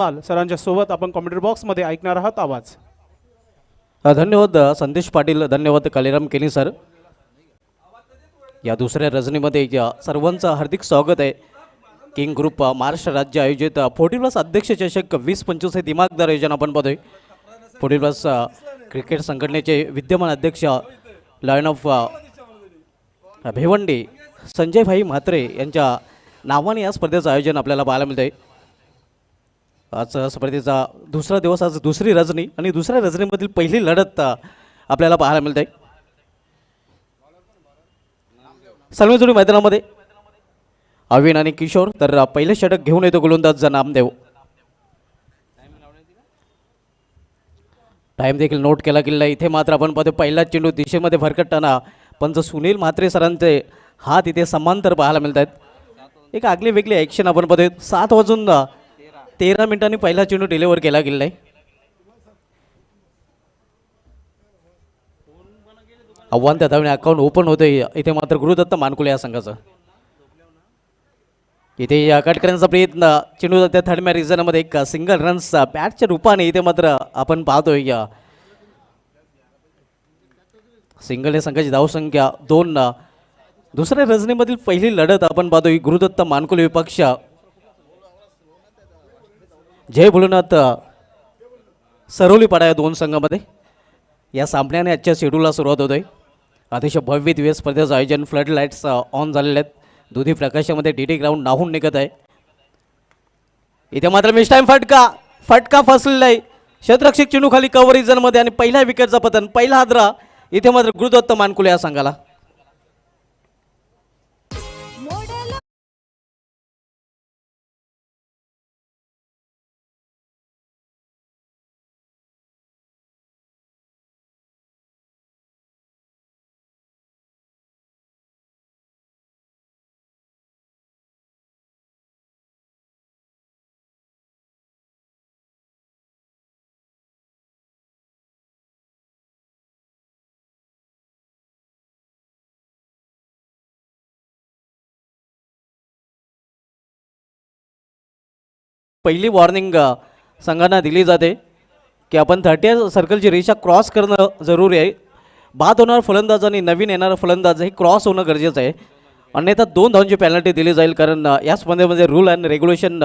सरांच्या सोबत आपण कॉमेंट्री बॉक्समध्ये ऐकणार आहात आवाज. धन्यवाद संदेश पाटील, धन्यवाद कालीराम केनी सर. या दुसऱ्या रजनीमध्ये या सर्वांचं हार्दिक स्वागत आहे. किंग ग्रुप महाराष्ट्र राज्य आयोजित 40+ अध्यक्ष चषक 2025 हे दिमागदार आयोजन आपण पाहतोय. 40+ क्रिकेट संघटनेचे विद्यमान अध्यक्ष लायन ऑफ भिवंडी संजय भाई म्हात्रे यांच्या नावाने या स्पर्धेचं आयोजन आपल्याला पाहायला मिळतं आहे. आज स्पर्धेचा दुसरा दिवस, आज दुसरी रजनी आणि दुसऱ्या रजनीमधील पहिली लढत आपल्याला पाहायला मिळते. सलमेजोडी मैदानामध्ये अविन आणि किशोर, तर पहिले षटक घेऊन येतो गोलंदाज नामदेव. टाइम देखील नोट केला गेला. इथे मात्र आपण पाहतो पहिला चेंडू दिशेमध्ये भरकटताना पंच सुनील म्हात्रे सरांचे हात इथे समांतर पाहायला मिळत आहेत. एक आगली वेगळी ॲक्शन आपण पाहतोय. 7:13 पहिला चेंडू डिलिव्हर केला गेला आहे. आव्हान त्या धावणे अकाउंट ओपन होतंय. इथे मात्र गुरुदत्त मानकुले या संघाचं. इथे या कटकऱ्यांचा प्रयत्न, चेंडू त्या थर्ड मॅच रिझनमध्ये एक सिंगल रन्स बॅटच्या रूपाने इथे मात्र आपण पाहतोय. या सिंगल या संघाची धावसंख्या 2. दुसऱ्या रजनीमधील पहिली लढत आपण पाहतोय. गुरुदत्त मानकुले विपक्ष जय भोलेनाथ सरोली पाडा या दोन संघामध्ये या सामन्याने आजच्या शेड्यूलला सुरुवात होतोय. अतिशय भव्य दिव्य स्पर्धेचं आयोजन, फ्लड लाईट्स ऑन झालेले आहेत. दुधी प्रकाशामध्ये डीडी ग्राउंड नाहून निघत आहे. इथे मात्र मिस टाइम फटका फसलेला आहे. क्षेत्ररक्षक चेंडू खाली कव्हर रिजनमध्ये आणि पहिल्या विकेटचा पतन, पहिला हादरा इथे मात्र गुरुदत्त मानकुले या संघाला. पहिली वॉर्निंग संघांना दिली जाते की आपण 30 सर्कलची रेषा क्रॉस करणं जरुरी आहे. बाद होणार फलंदाज आणि नवीन येणारा फलंदाज हे क्रॉस होणं गरजेचं आहे. अन्यथा 2 धावांची पेनल्टी दिली जाईल. कारण या स्पर्धेमध्ये रूल अँड रेग्युलेशन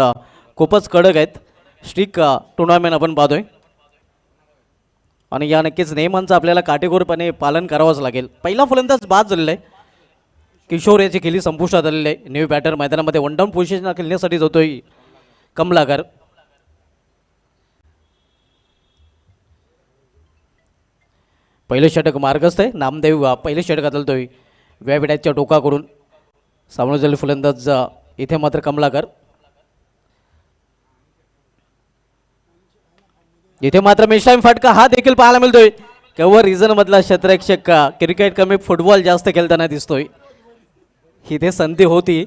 खूपच कडक आहेत. स्ट्रिक टुर्नामेंट आपण पाहतोय आणि या नक्कीच नियमांचं आपल्याला काटेकोरपणे पालन करावंच लागेल. पहिला फलंदाज बाद झालेला आहे. किशोर याची खेळी संपुष्टात आलेली आहे. न्यू बॅटर मैदानामध्ये 1 डाऊन पोझिशन खेळण्यासाठी जातोय कमलाकर. पहिले षटक मार्गस्थ आहे. नामदेव पहिले षटक घालतोय व्याविड्याच्या टोकाकडून. सामोरं झाले फलंदाज इथे मात्र कमलाकर. इथे मात्र मिस फटका हा देखील पाहायला मिळतोय. कव्हर रिजन मधला क्षेत्ररक्षक क्रिकेट कमी फुटबॉल जास्त खेळताना दिसतोय. इथे संधी होती,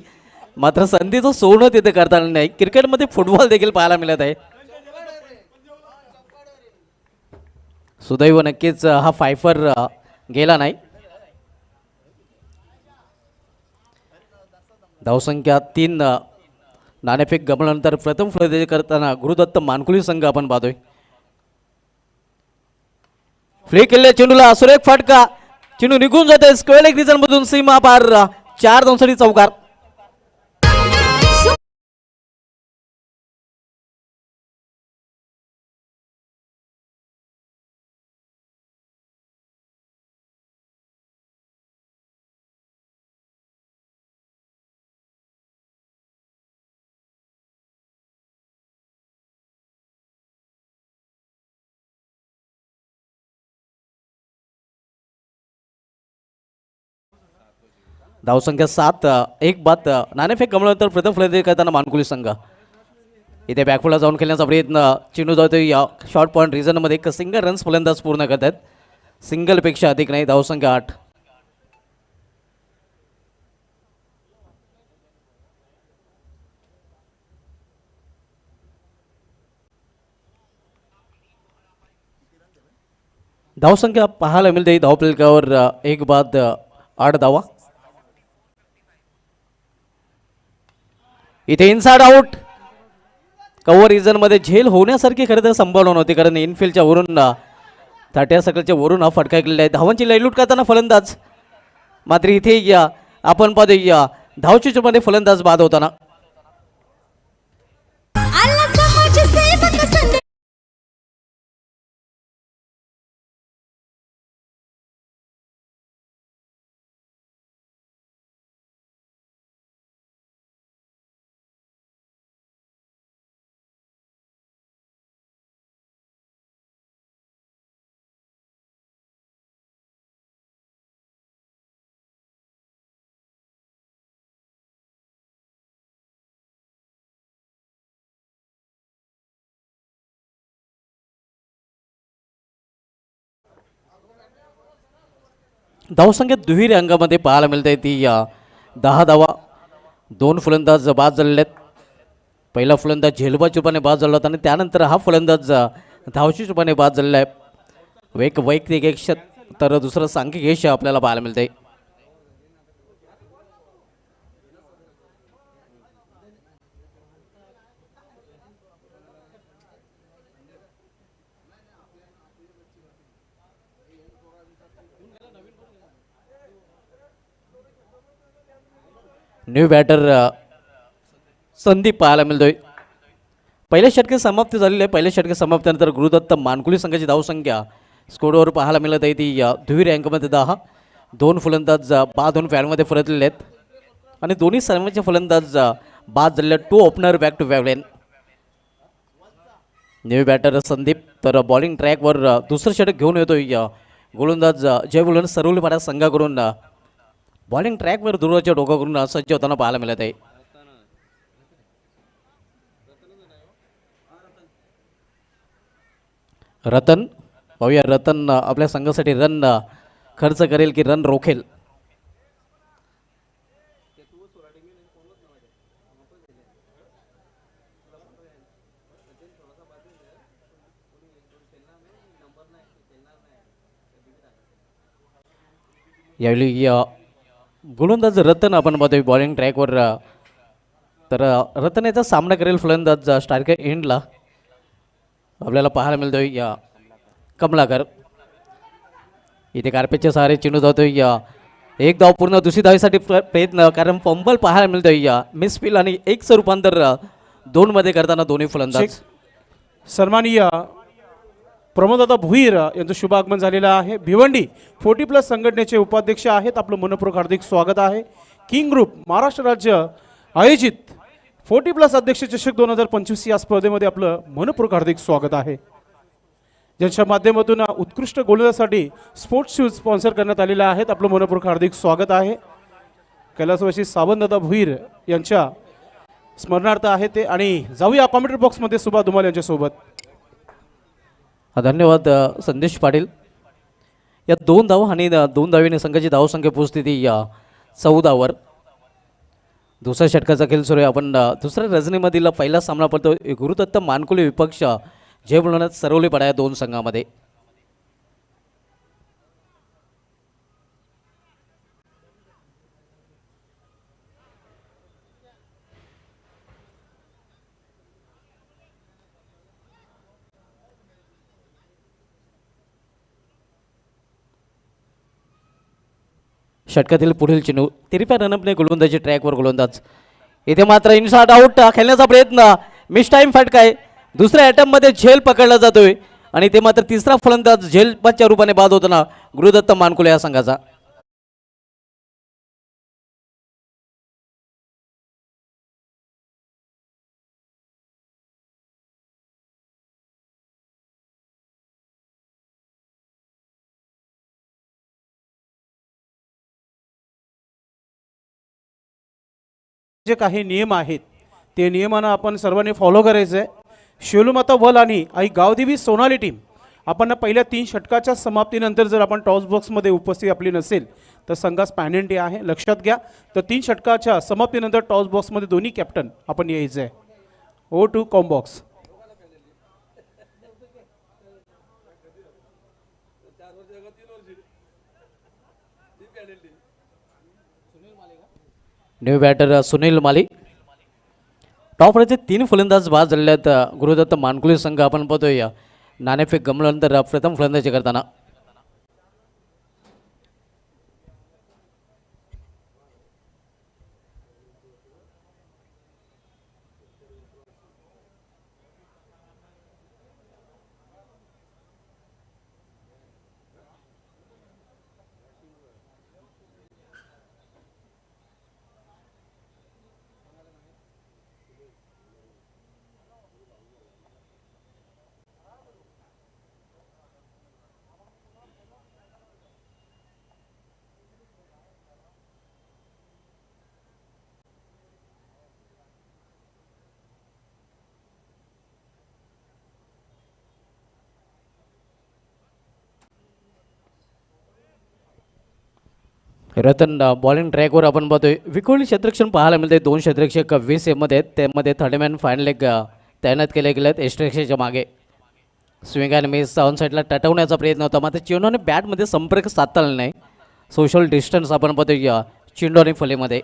मात्र संधीचं सोडणं तिथे करता नाही. क्रिकेटमध्ये फुटबॉल देखील पाहायला मिळत आहे. सुदैव नक्कीच हा फायफर गेला नाही. धावसंख्या 3. नाणेफेक गमल्यानंतर प्रथम फलंदाजी करताना गुरुदत्त मानकुली संघ आपण पाहतोय. फ्लिक केलेल्या चेंडूला सुरेख फटका, चेंडू निघून जाते स्क्वेअर लेग रिजन मधून सीमा पार. 4 धावांसाठी चौकार. धावसंख्या 7. एक बाद. नाणेफेक गमल्यानंतर प्रथम फलंदाजी करताना मानकुली संघ इथे बॅकफुलला जाऊन खेळण्याचा प्रयत्न. चेंडू जातोय या शॉर्ट पॉईंट रिजनमध्ये. एक सिंगल रन्स फलंदाज पूर्ण करतात. सिंगलपेक्षा अधिक नाही. धावसंख्या 8. धावसंख्या पाहायला मिळते. धावफलकावर 1 बाद 8 धावा. इथे इनसाइड आउट. कव्हर रिजनमध्ये झेल होण्यासारखी खरं तर संभावना नव्हती, कारण इनफिल्डच्या वरून थाट्या सकलच्या वरून हा फटका केलेला आहे. धावांची लयलूट करताना फलंदाज, मात्र इथे या आपण पाहूया धावचूचमध्ये फलंदाज बाद होताना. आला समाजसेवक संदेश. धावसंख्येत दुहेरी अंगामध्ये पाहायला मिळते ती 10 धावा. 2 फलंदाज बाद झालेले आहेत. पहिला फलंदाज झेलबाच्या रूपाने बाद झाला होता आणि त्यानंतर हा फलंदाज धावच्या रूपाने बाद झालेला आहे. एक वैयक्तिक यश तर दुसरं सांघिक यश आपल्याला पाहायला मिळते. न्यू बॅटर संदीप पाहायला मिळतोय. पहिल्या षटके समाप्ती झालेली आहे. पहिल्या षटके समाप्तीनंतर गुरुदत्त मानकुली संघाची धावसंख्या स्कोरवर पाहायला मिळत आहे ती दुहेरी अंकामध्ये 10. 2 फलंदाज बाद होऊन फॅनमध्ये परतलेले आहेत आणि दोन्ही सर्वांचे फलंदाज बाद झालेले आहेत. 2 opener back to pavilion. New batter Sandeep तर बॉलिंग ट्रॅकवर दुसरं षटक घेऊन येतोय गोलंदाज जय बुलन सरवली पाड्या संघाकडून बॉलिंग ट्रॅकवर दुर्वाच्या डोकाकडून सज्ज होताना पाहायला मिळत आहे. रतन पाहूया, रतन आपल्या संघासाठी रन खर्च करेल की रन रोखेल. यावेळी गोलंदाज रतन आपण पाहतोय बॉलिंग ट्रॅकवर. तर रतन याचा सामना करेल फलंदाज स्ट्रायकर एंडला आपल्याला पाहायला मिळतोय कमलाकर. इथे कार्पेटच्या सहारे चिन्ह जातोय. एक धाव पूर्ण, दुसरी धावेसाठी प्रयत्न, कारण पंबल पाहायला मिळतोय मिसफिल आणि एक रूपांतर 2 मध्ये करताना दोन्ही फलंदाज. सन्माननीय प्रमोददादा भुईर यांचं शुभ आगमन झालेलं आहे. भिवंडी 40+ संघटनेचे उपाध्यक्ष आहेत. आपलं मनपूर्वक हार्दिक स्वागत आहे. किंग ग्रुप महाराष्ट्र राज्य आयोजित 40+ अध्यक्ष चषक 2025 या स्पर्धेमध्ये आपलं मनपूर्वक हार्दिक स्वागत आहे. ज्यांच्या माध्यमातून उत्कृष्ट गोलंदाजासाठी स्पोर्ट्स शूज स्पॉन्सर करण्यात आलेले आहेत. आपलं मनपूर्वक हार्दिक स्वागत आहे. कैलासवासी सावंतदादा भुईर यांच्या स्मरणार्थ आहे ते. आणि जाऊया कॉमेंट्री बॉक्समध्ये सुभा धुमाल यांच्यासोबत. धन्यवाद संदेश पाटील. या 2 धावा आणि 2 धावेने संघाची धावसंख्या पोहोचते ती 14वर. दुसऱ्या षटकाचा खेळ सुरू आहे. आपण दुसऱ्या रजनीमधील पहिला सामना पडतो गुरुदत्त मानकुले विपक्ष जय बुलढाणा सरवली पाड्या 2 संघामध्ये. षटकातील पुढील चेंडू तिरप्या रनअपने गोलंदाजी ट्रॅकवर गोलंदाज. इथे मात्र इनशॉट आउट खेळण्याचा प्रयत्न, मिस टाइम फटका आहे. दुसऱ्या अटॅम्पमध्ये झेल पकडला जातोय आणि ते मात्र तिसरा फलंदाज झेलच्या रूपाने बाद होताना गुरुदत्त मानकुले या संघाचा. जे काही नियम आहेत ते नियमानं आपण सर्वांनी फॉलो करायचं आहे. शेलूमाता वल आणि आई गावदेवी सोनाली टीम आपण पहिल्या 3 षटकाच्या समाप्तीनंतर जर आपण टॉस बॉक्समध्ये उपस्थित आपली नसेल तर संघास पॅनल्टी आहे, लक्षात घ्या. तर 3 षटकाच्या समाप्तीनंतर टॉस बॉक्समध्ये दोन्ही कॅप्टन आपण यायचं आहे. ओ to comm box. New batter Sunil Mali टॉपवरचे 3 फलंदाज बाद झालेले आहेत. गुरुदत्त मानकुली संघ आपण पाहतोय नाणेफेक गमल्यानंतर प्रथम फलंदाजी करताना. रतन बॉलिंग ट्रॅकवर आपण पाहतोय विकोली क्षेत्ररक्षण पाहायला मिळते. 2 क्षेत्ररक्षक 20 मध्ये आहेत. त्यामध्ये थर्डमॅन फायनल लेग तैनात केले गेले आहेत एस्ट्रेक्शनच्या मागे. स्विंग अँड मिस ऑन साईडला टटवण्याचा प्रयत्न होता मात्र चेंडूने बॅटमध्ये संपर्क साधता आला नाही. सोशल डिस्टन्स आपण पाहतोय चेंडू आणि फलीमध्ये.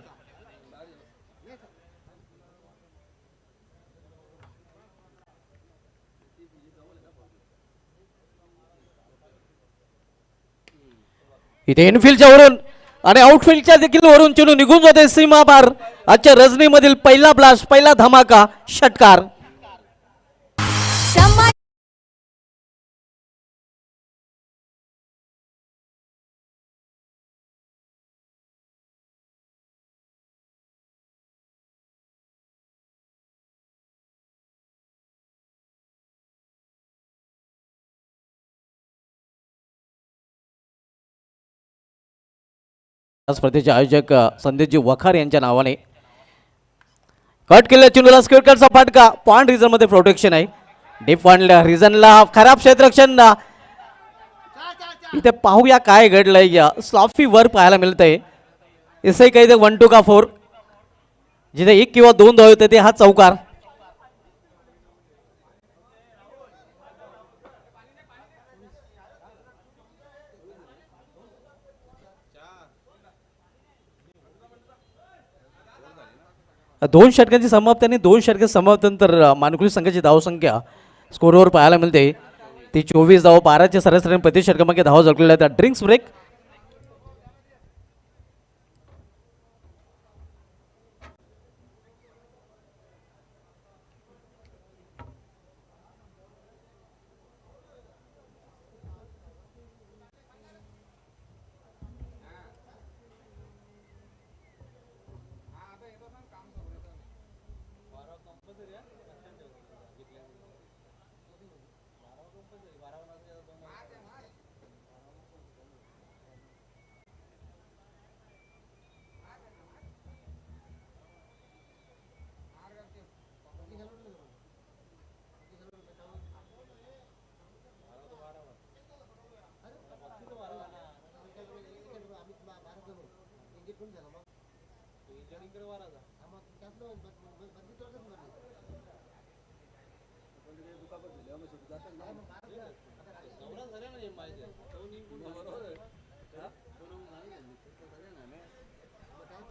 इथे इनफिल्डच्या वरून आणि आउटफिल्डच्या देखील वरून चेंडू निघून जाते सीमा पार. आजच्या रजनीमधील पहिला ब्लास्ट, पहिला धमाका, षटकार. समाज स्पर्धेचे आयोजक संदीपजी वखार यांच्या नावाने कट केलेल्या चेंडूला स्क्वेअरचा फटका. पॉइंट रिझन मध्ये प्रोटेक्शन आहे. डीप पॉइंट रिझनला खराब क्षेत्ररक्षण. इथे पाहूया काय घडलंय. स्लॉफी वर पाहायला मिळतंय. इसे काही ते 1-2 का 4 जिथे 1 किंवा 2 धाव होते ते हा चौकार. दोन षटकांची समाप्ती आणि 2 षटके समाप्तीनंतर मानकुली संघाची धावसंख्या स्कोरवर पाहायला मिळते. ती 24 धाव 12च्या सरासरीने प्रति षटकामागे धाव झळकलेल्या आहेत. Drinks break.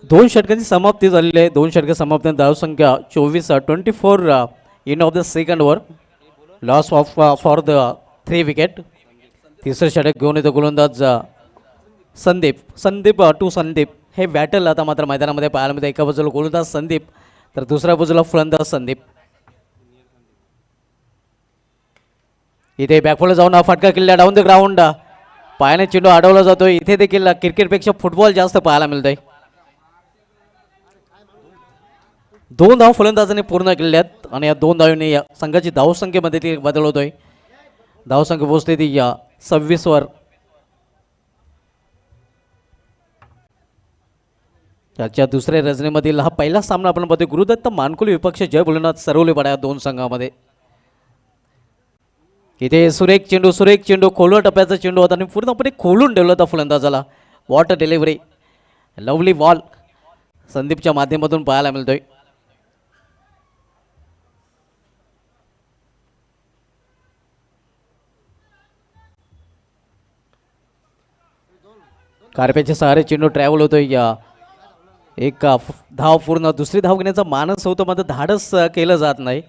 दोन षटकांची समाप्ती झालेली आहे. 2 षटके समाप्ती धावसंख्या 24-24 in of the second over. Loss of for the 3 wicket. तिसरं षटक घेऊन येतो गोलंदाज संदीप टू संदीप. हे बॅटल आता मात्र मैदानामध्ये पाहायला मिळते. एका बाजूला गोलंदाज संदीप तर दुसऱ्या बाजूला फलंदाज संदीप. इथे बॅकफोल जाऊन फटका किल्ला डाऊन द ग्राउंड. पायाने चेंडू अडवला जातोय. इथे देखील क्रिकेटपेक्षा फुटबॉल जास्त पाहायला मिळतंय. 2 धाव फलंदाजाने पूर्ण केल्यात आणि या 2 धावांनी या संघाची धावसंख्येमध्ये ती बदल होतोय. धावसंख्या पोहोचते ती 26 वर. त्याच्या दुसऱ्या रजनीमधील हा पहिला सामना आपण पाहतोय. गुरुदत्त मानकुली विपक्ष जय भोलेनाथ सरवली पडा 2 संघामध्ये. इथे सुरेख चेंडू खोलवर टप्प्याचा चेंडू होता आणि पूर्णपणे खोलून ठेवला होता फलंदाजाला. वॉटर डिलिव्हरी, लवली बॉल संदीपच्या माध्यमातून पाहायला मिळतोय. कार्प्याच्या सहारे चेंडू ट्रॅव्हल होतोय. एक धाव पूर्ण, दुसरी धाव घेण्याचा मानस होतं मात्र धाडस केलं जात नाही.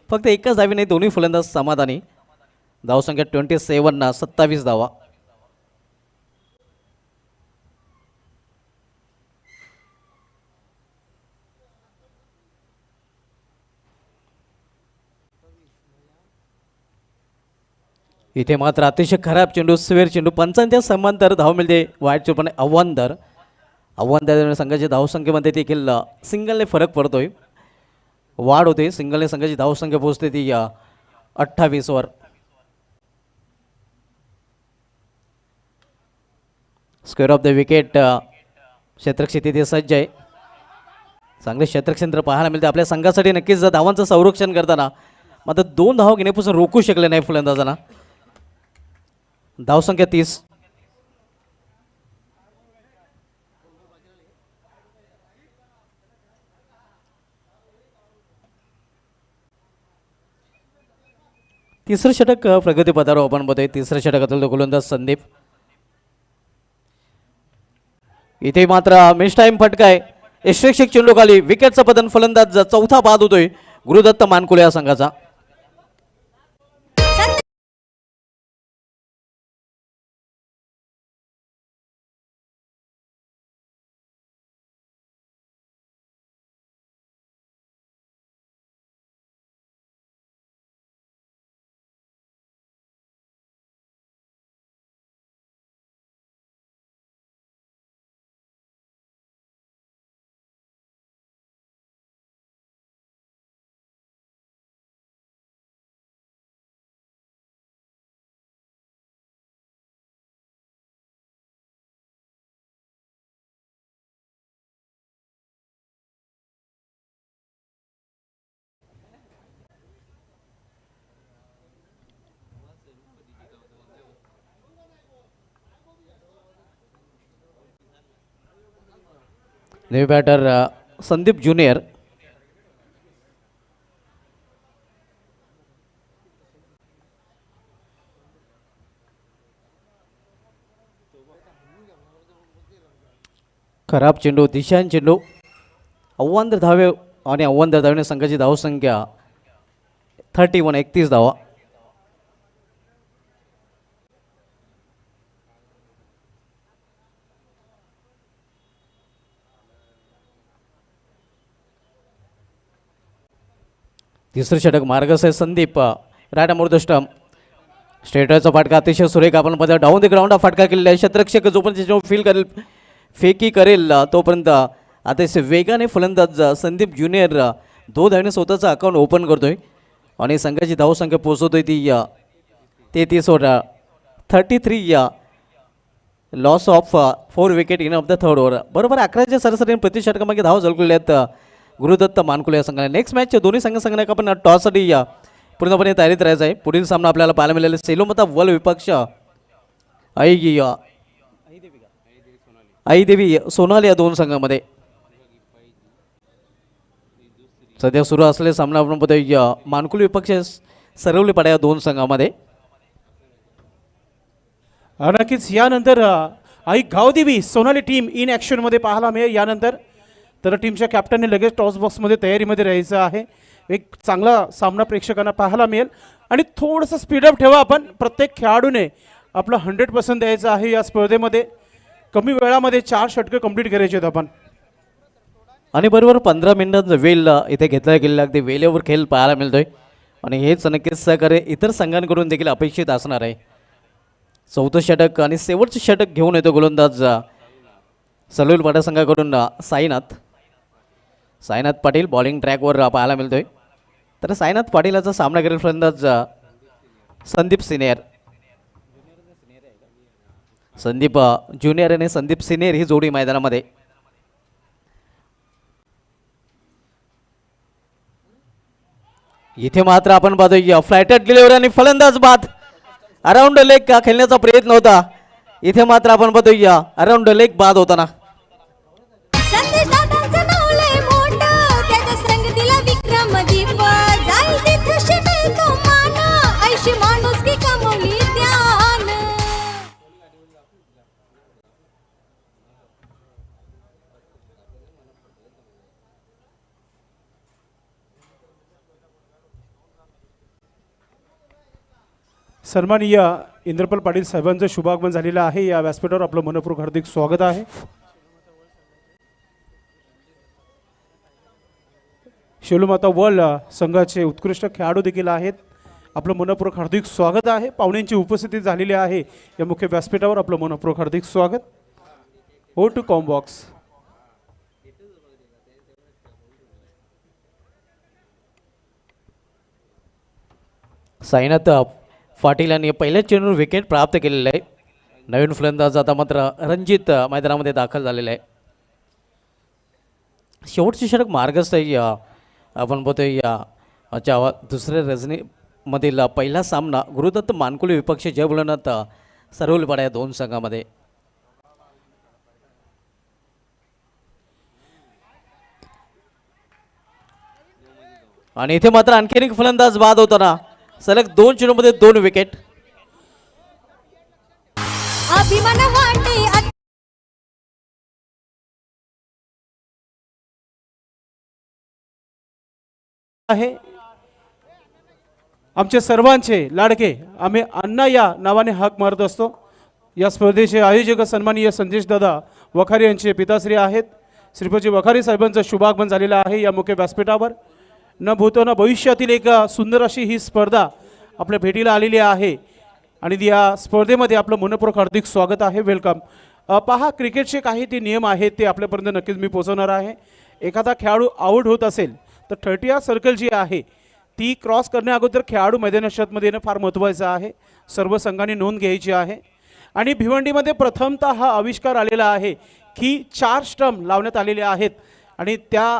फक्त एकच धावीने दोन्ही फलंदाज समाधानी. धावसंख्या 27 27 धावा. इथे मात्र अतिशय खराब चेंडू, स्वेर चेंडू, पंचांच्या समांतर धाव मिळते वाईट चेंडूने आव्हानदार. आव्हानदार संघाच्या धावसंख्येमध्ये देखील सिंगलने फरक पडतोय, वाढ होते. सिंगलने संघाची धावसंख्या पोहोचते ती 28 वर. स्क्वेअर ऑफ द विकेट क्षेत्रक्षेत्र तिथे सज्ज आहे. चांगले क्षेत्रक्षेत्र पाहायला मिळते आपल्या संघासाठी. नक्कीच धावांचं संरक्षण करताना मात्र 2 धावा घेण्यापासून रोखू शकले नाही फलंदाजांना. धावसंख्या 30. तिसरं षटक प्रगतीपथावर आपण बघतोय. तिसऱ्या षटकातील गोलंदाज संदीप. इथे मात्र मिस टाइम फटका आहे. यशस्वी चेंडू खाली, विकेटचं पतन. फलंदाज चौथा बाद होतोय गुरुदत्त मानकुले या संघाचा. New batter Sandeep junior. खराब चेंडू, दिशान चेंडू, आव्हानदार धावे आणि आव्हानदार धावेने संघाची धावसंख्या 31 धावा. तिसरं षटक मार्गस आहे Sandeep. Right arm over the stump. स्ट्रेटरचा फटका अतिशय सुरेख आपण मध्ये डाऊन द ग्राउंड हा फटका केलेला आहे. क्षेत्ररक्षक जोपर्यंत फील करेल, फेकी करेल तोपर्यंत अतिशय वेगाने फलंदाज संदीप ज्युनियर 2 धावेने स्वतःचं अकाउंट ओपन करतोय आणि संघाची धावसंख्या पोहोचवतोय ती 33 वर. 33 loss of 4 wicket in of the third over. बरोबर 11च्या सरासरीने प्रति षटकामागे धाव झळकलेल्या आहेत गुरुदत्त मानकुले या संघाने. नेक्स्ट मॅच दोन्ही संघाने आपण टॉससाठी पूर्णपणे तयारीत राहायचं आहे. पुढील सामना आपल्याला पाहायला मिळाले सेलोमता वल विपक्ष आईदेवी सोनाली या 2 संघामध्ये. सध्या सुरू असलेला सामना आपण बघतोय मानकुले विपक्ष सरवली पाड्या या 2 संघामध्ये. नक्कीच यानंतर आई गावदेवी सोनाली टीम इन ॲक्शनमध्ये पाहायला मिळेल. यानंतर तर टीमच्या कॅप्टनने लगेच टॉस बॉक्समध्ये तयारीमध्ये राहायचं आहे. एक चांगला सामना प्रेक्षकांना पाहायला मिळेल आणि थोडंसं स्पीडअप ठेवा. आपण प्रत्येक खेळाडूने आपलं 100% द्यायचं आहे या स्पर्धेमध्ये. कमी वेळामध्ये 4 षटकं कंप्लीट करायचे आहेत आपण. आणि बरोबर 15 मिनिटांचा वेळ इथे घेतला गेलेला. अगदी वेळेवर खेळ पाहायला मिळतोय आणि हेच नक्कीच सहकार्य इतर संघांकडून देखील अपेक्षित असणार आहे. 4थं षटक आणि शेवटचं षटक घेऊन येतो गोलंदाज सलूल पाटा संघाकडून साईनाथ पाटील. बॉलिंग ट्रॅकवर पाहायला मिळतोय. तर साईनाथ पाटीलाचा सामना करेल फलंदाज संदीप सिनियर. संदीप ज्युनियर आणि संदीप सिनियर ही जोडी मैदानामध्ये. इथे मात्र आपण पाहतोय फ्लायटेड डिलिव्हरी आणि फलंदाज बाद. अराउंड लेग का खेळण्याचा प्रयत्न होता. इथे मात्र आपण पाहतोय अराउंड लेग बाद होताना. संदेश दादांचं नाव लय मोठं, त्याच्या संगतीला विक्रमदीप. जाईल तिथे शिटेल तो मान, ऐशी माणुसकी कमवली ध्यान. सन्माननीय इंद्रपाल पाटील साहेबांचं शुभागमन झालेलं आहे. या व्यासपीठावर आपलं मनपूर्वक हार्दिक स्वागत आहे. शेलूमाता वर्ल्ड संघाचे उत्कृष्ट खेळाडू देखील आहेत. आपलं मनपूर्वक हार्दिक स्वागत आहे. पाहुण्यांची उपस्थिती झालेली आहे या मुख्य व्यासपीठावर आपलं मनपूर्वक हार्दिक स्वागत. हो टू कॉम्बॉक्स. साईनाथ पाटील यांनी पहिल्याच चेंडूवर विकेट प्राप्त केलेलं आहे. नवीन फलंदाज आता मात्र रणजित मैदानामध्ये दाखल झालेला आहे. शेवटची षटक मार्गस्थ आहे. आपण बघतोय या दुसऱ्या रजनीमधील पहिला सामना गुरुदत्त मानकुले विपक्ष जय भोलेनाथ सरवलीपाडा या दोन संघामध्ये. आणि इथे मात्र आणखीन एक फलंदाज बाद होताना सलग 2 चेंडूमध्ये 2 विकेट. अभिमान वाटे आहे आमचे सर्वांचे लाडके आम्ही अण्णा या नावाने हाक मारत असतो. या स्पर्धेचे आयोजक सन्माननीय संदेश दादा वखारी यांचे पिताश्री आहेत. श्रीपती वखारी साहेबांचं शुभागमन झालेलं आहे या मुख्य व्यासपीठावर. न भूतो न भविष्यातील एक सुंदर अशी ही स्पर्धा आपल्या भेटीला आलेली आहे आणि या स्पर्धेमध्ये आपलं मनपूर्वक हार्दिक स्वागत आहे. वेलकम. पहा, क्रिकेटचे काही ते नियम आहेत ते आपल्यापर्यंत नक्कीच मी पोहोचवणार आहे. एखादा खेळाडू आऊट होत असेल तर 30 सर्कल जी आहे ती क्रॉस करण्या अगोदर खेळाडू मैदानामध्ये येणं फार महत्त्वाचं आहे. सर्व संघांनी नोंद घ्यायची आहे. आणि भिवंडीमध्ये प्रथमतः हा आविष्कार आलेला आहे की 4 स्टंप लावण्यात आलेले आहेत आणि त्या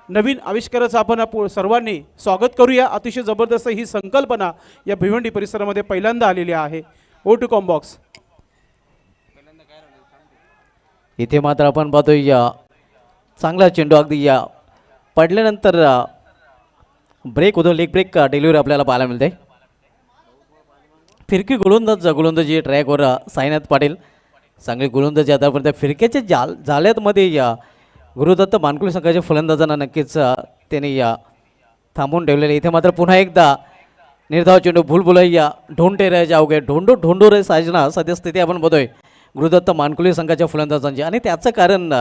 नवीन आविष्काराचं आपण सर्वांनी स्वागत करूया. अतिशय जबरदस्त ही संकल्पना या भिवंडी परिसरामध्ये पहिल्यांदा आलेली आहे. ओ टू कॉम्बॉक्स. इथे मात्र आपण पाहतोय चांगला चेंडू अगदी पडल्यानंतर ब्रेक होतो. लेग ब्रेक डिलिव्हरी आपल्याला पाहायला मिळते. फिरकी गोलंदाजी ट्रॅकवर साईनाथ पाटील चांगली गोलंदाजी आतापर्यंत फिरक्याच्या जाल्यामध्ये गुरुदत्त मानकुले संघाच्या फलंदाजांना नक्कीच त्यांनी थांबवून ठेवलेले. इथे मात्र पुन्हा एकदा निर्धाव चेंडू भूलभुलैया ढोंडे राजा अवघे ढोंडो रे साजना सद्यस्थिती आपण बघतोय गुरुदत्त मानकुले संघाच्या फलंदाजांची. आणि त्याचं कारण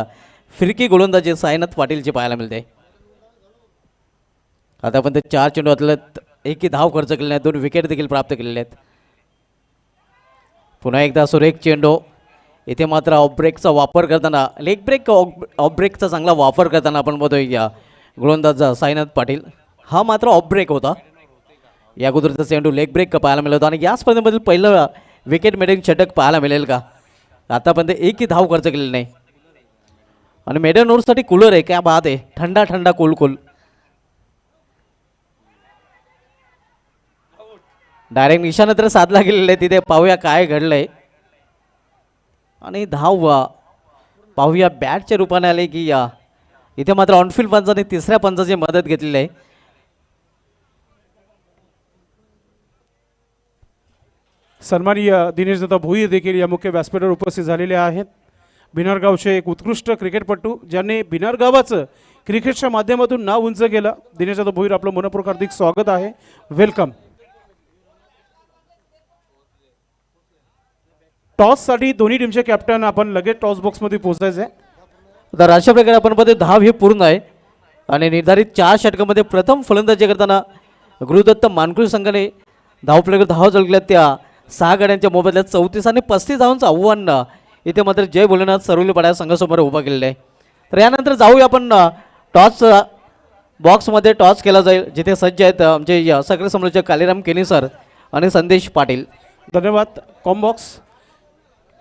फिरकी गोलंदाजी साईनाथ पाटीलची पाहायला मिळते. आतापर्यंत 4 चेंडूतले 1 धाव खर्च केलेले आहेत. 2 विकेट देखील प्राप्त केलेले आहेत. पुन्हा एकदा सुरेख चेंडू. इथे मात्र ऑफ ब्रेकचा वापर करताना लेग ब्रेक ऑफ ब्रेकचा चांगला वापर करताना आपण बघतोय गोलंदाज साईनाथ पाटील. हा मात्र ऑफ ब्रेक होता. या अगोदरचा चेंडू लेग ब्रेक पाहायला मिळत होता. आणि या स्पर्धेमधील पहिलं विकेट मेडिंग षटक पाहायला मिळेल का? आतापर्यंत 1 धाव खर्च केलेली नाही. आणि मेडन ओव्हरसाठी कूलर आहे. क्या बात आहे. ठंडा ठंडा कूल. डायरेक्ट निशाणा तर साधला गेलेला आहे. तिथे पाहूया काय घडलंय. आणि धाव पाहूया बॅटच्या रूपाने आले की इथे मात्र ऑनफिल्ड पंचाने तिसऱ्या पंचाची मदत घेतलेली आहे. सन्माननीय दिनेश दादा भोईर देखील या मुख्य व्यासपीठावर उपस्थित झालेले आहेत. भिनार गावचे एक उत्कृष्ट क्रिकेटपटू ज्यांनी भिनार गावाचं क्रिकेटच्या माध्यमातून नाव उंच केलं. दिनेश दादा भोईर आपलं मनपूर्वक हार्दिक स्वागत आहे. वेलकम. टॉससाठी दोन्ही टीमचे कॅप्टन आपण लगेच टॉस बॉक्समध्ये पोहोचायचं आहे. तर अशा प्रकारे आपण पाहतो धाव हे पूर्ण आहे. आणि निर्धारित 4 षटकामध्ये प्रथम फलंदाजी करताना गुरुदत्त मानकुले संघाने धावपल्याकडे धाव जळकल्यात त्या 6 गाड्यांच्या मोबदल्यात 34 आणि 35 धावांचं आव्हान इथे मात्र जय भोलेनाथ सरवलीपाडा संघासमोर उभा केलेलं आहे. तर यानंतर जाऊया आपण टॉस बॉक्समध्ये. टॉस केला जाईल जिथे सज्ज आहेत आमचे सक्रिय समालोचक कालीराम केनी सर आणि संदेश पाटील. धन्यवाद. कॉम्बॉक्स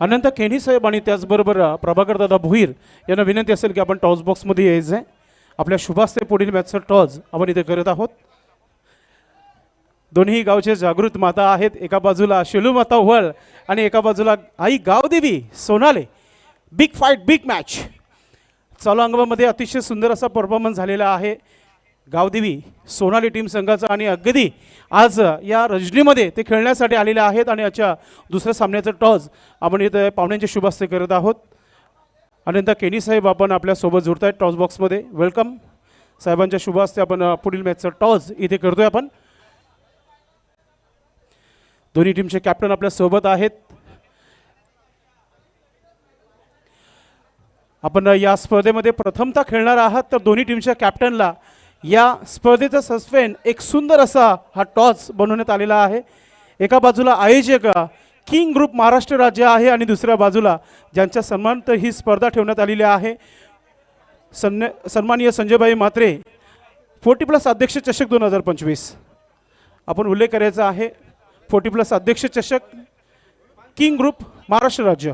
अनंत केनी साहेब आणि त्याचबरोबर प्रभाकर दादा भोईर यांना विनंती असेल की आपण टॉस बॉक्समध्ये यायचं आहे. आपल्या शुभास्ते पुढील मॅचचं टॉस आपण इथे करत आहोत. दोन्ही गावचे जागृत माता आहेत. एका बाजूला शेलू माता वळ आणि एका बाजूला आई गावदेवी सोनाले. बिग फाईट, बिग मॅच चालू अंगामध्ये अतिशय सुंदर असा परफॉर्मन्स झालेला आहे गावदेवी सोनाली टीम संघाचा. आणि अगदी आज या रजनीमध्ये ते खेळण्यासाठी आलेले आहेत. आणि याच्या दुसऱ्या सामन्याचं टॉस आपण इथे पाहुण्यांचे शुभास्ते करत आहोत. अनंत केनी साहेब आपण आपल्यासोबत जोडत आहेत टॉस बॉक्समध्ये. वेलकम. साहेबांच्या शुभास्ते आपण पुढील मॅचचं टॉस इथे करतोय आपण. दोन्ही टीमचे कॅप्टन आपल्या सोबत आहेत. आपण या स्पर्धेमध्ये प्रथमतः खेळणार आहात, तर दोन्ही टीमच्या कॅप्टनला या स्पर्धेचा सस्पेन एक सुंदर असा हा टॉस बनवण्यात आलेला आहे. एका बाजूला आयोजक किंग ग्रुप महाराष्ट्र राज्य आहे आणि दुसऱ्या बाजूला ज्यांच्या सन्मानार्थ ही स्पर्धा ठेवण्यात आलेली आहे सन्माननीय संजयभाई म्हात्रे 40+ अध्यक्ष चषक 2025. आपण उल्लेख करायचा आहे 40+ अध्यक्ष चषक किंग ग्रुप महाराष्ट्र राज्य.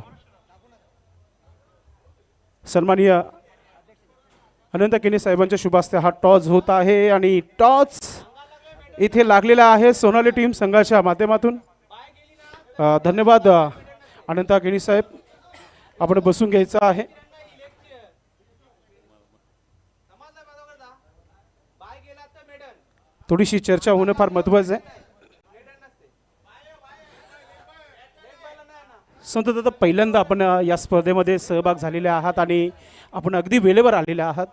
सन्माननीय अनंत केनी साहेबांच्या शुभ हस्ते हा टॉस होत आहे आणि टॉस इथे लागलेला आहे सोनाली टीम संघाच्या माध्यमातून. धन्यवाद अनंत केनी साहेब, आपण बसून घ्यायचं आहे. थोडीशी चर्चा होणं फार महत्त्वाचं आहे. संत दादा, पहिल्यांदा आपण या स्पर्धेमध्ये सहभाग झालेले आहात आणि आपण अगदी वेळेवर आलेले आहात.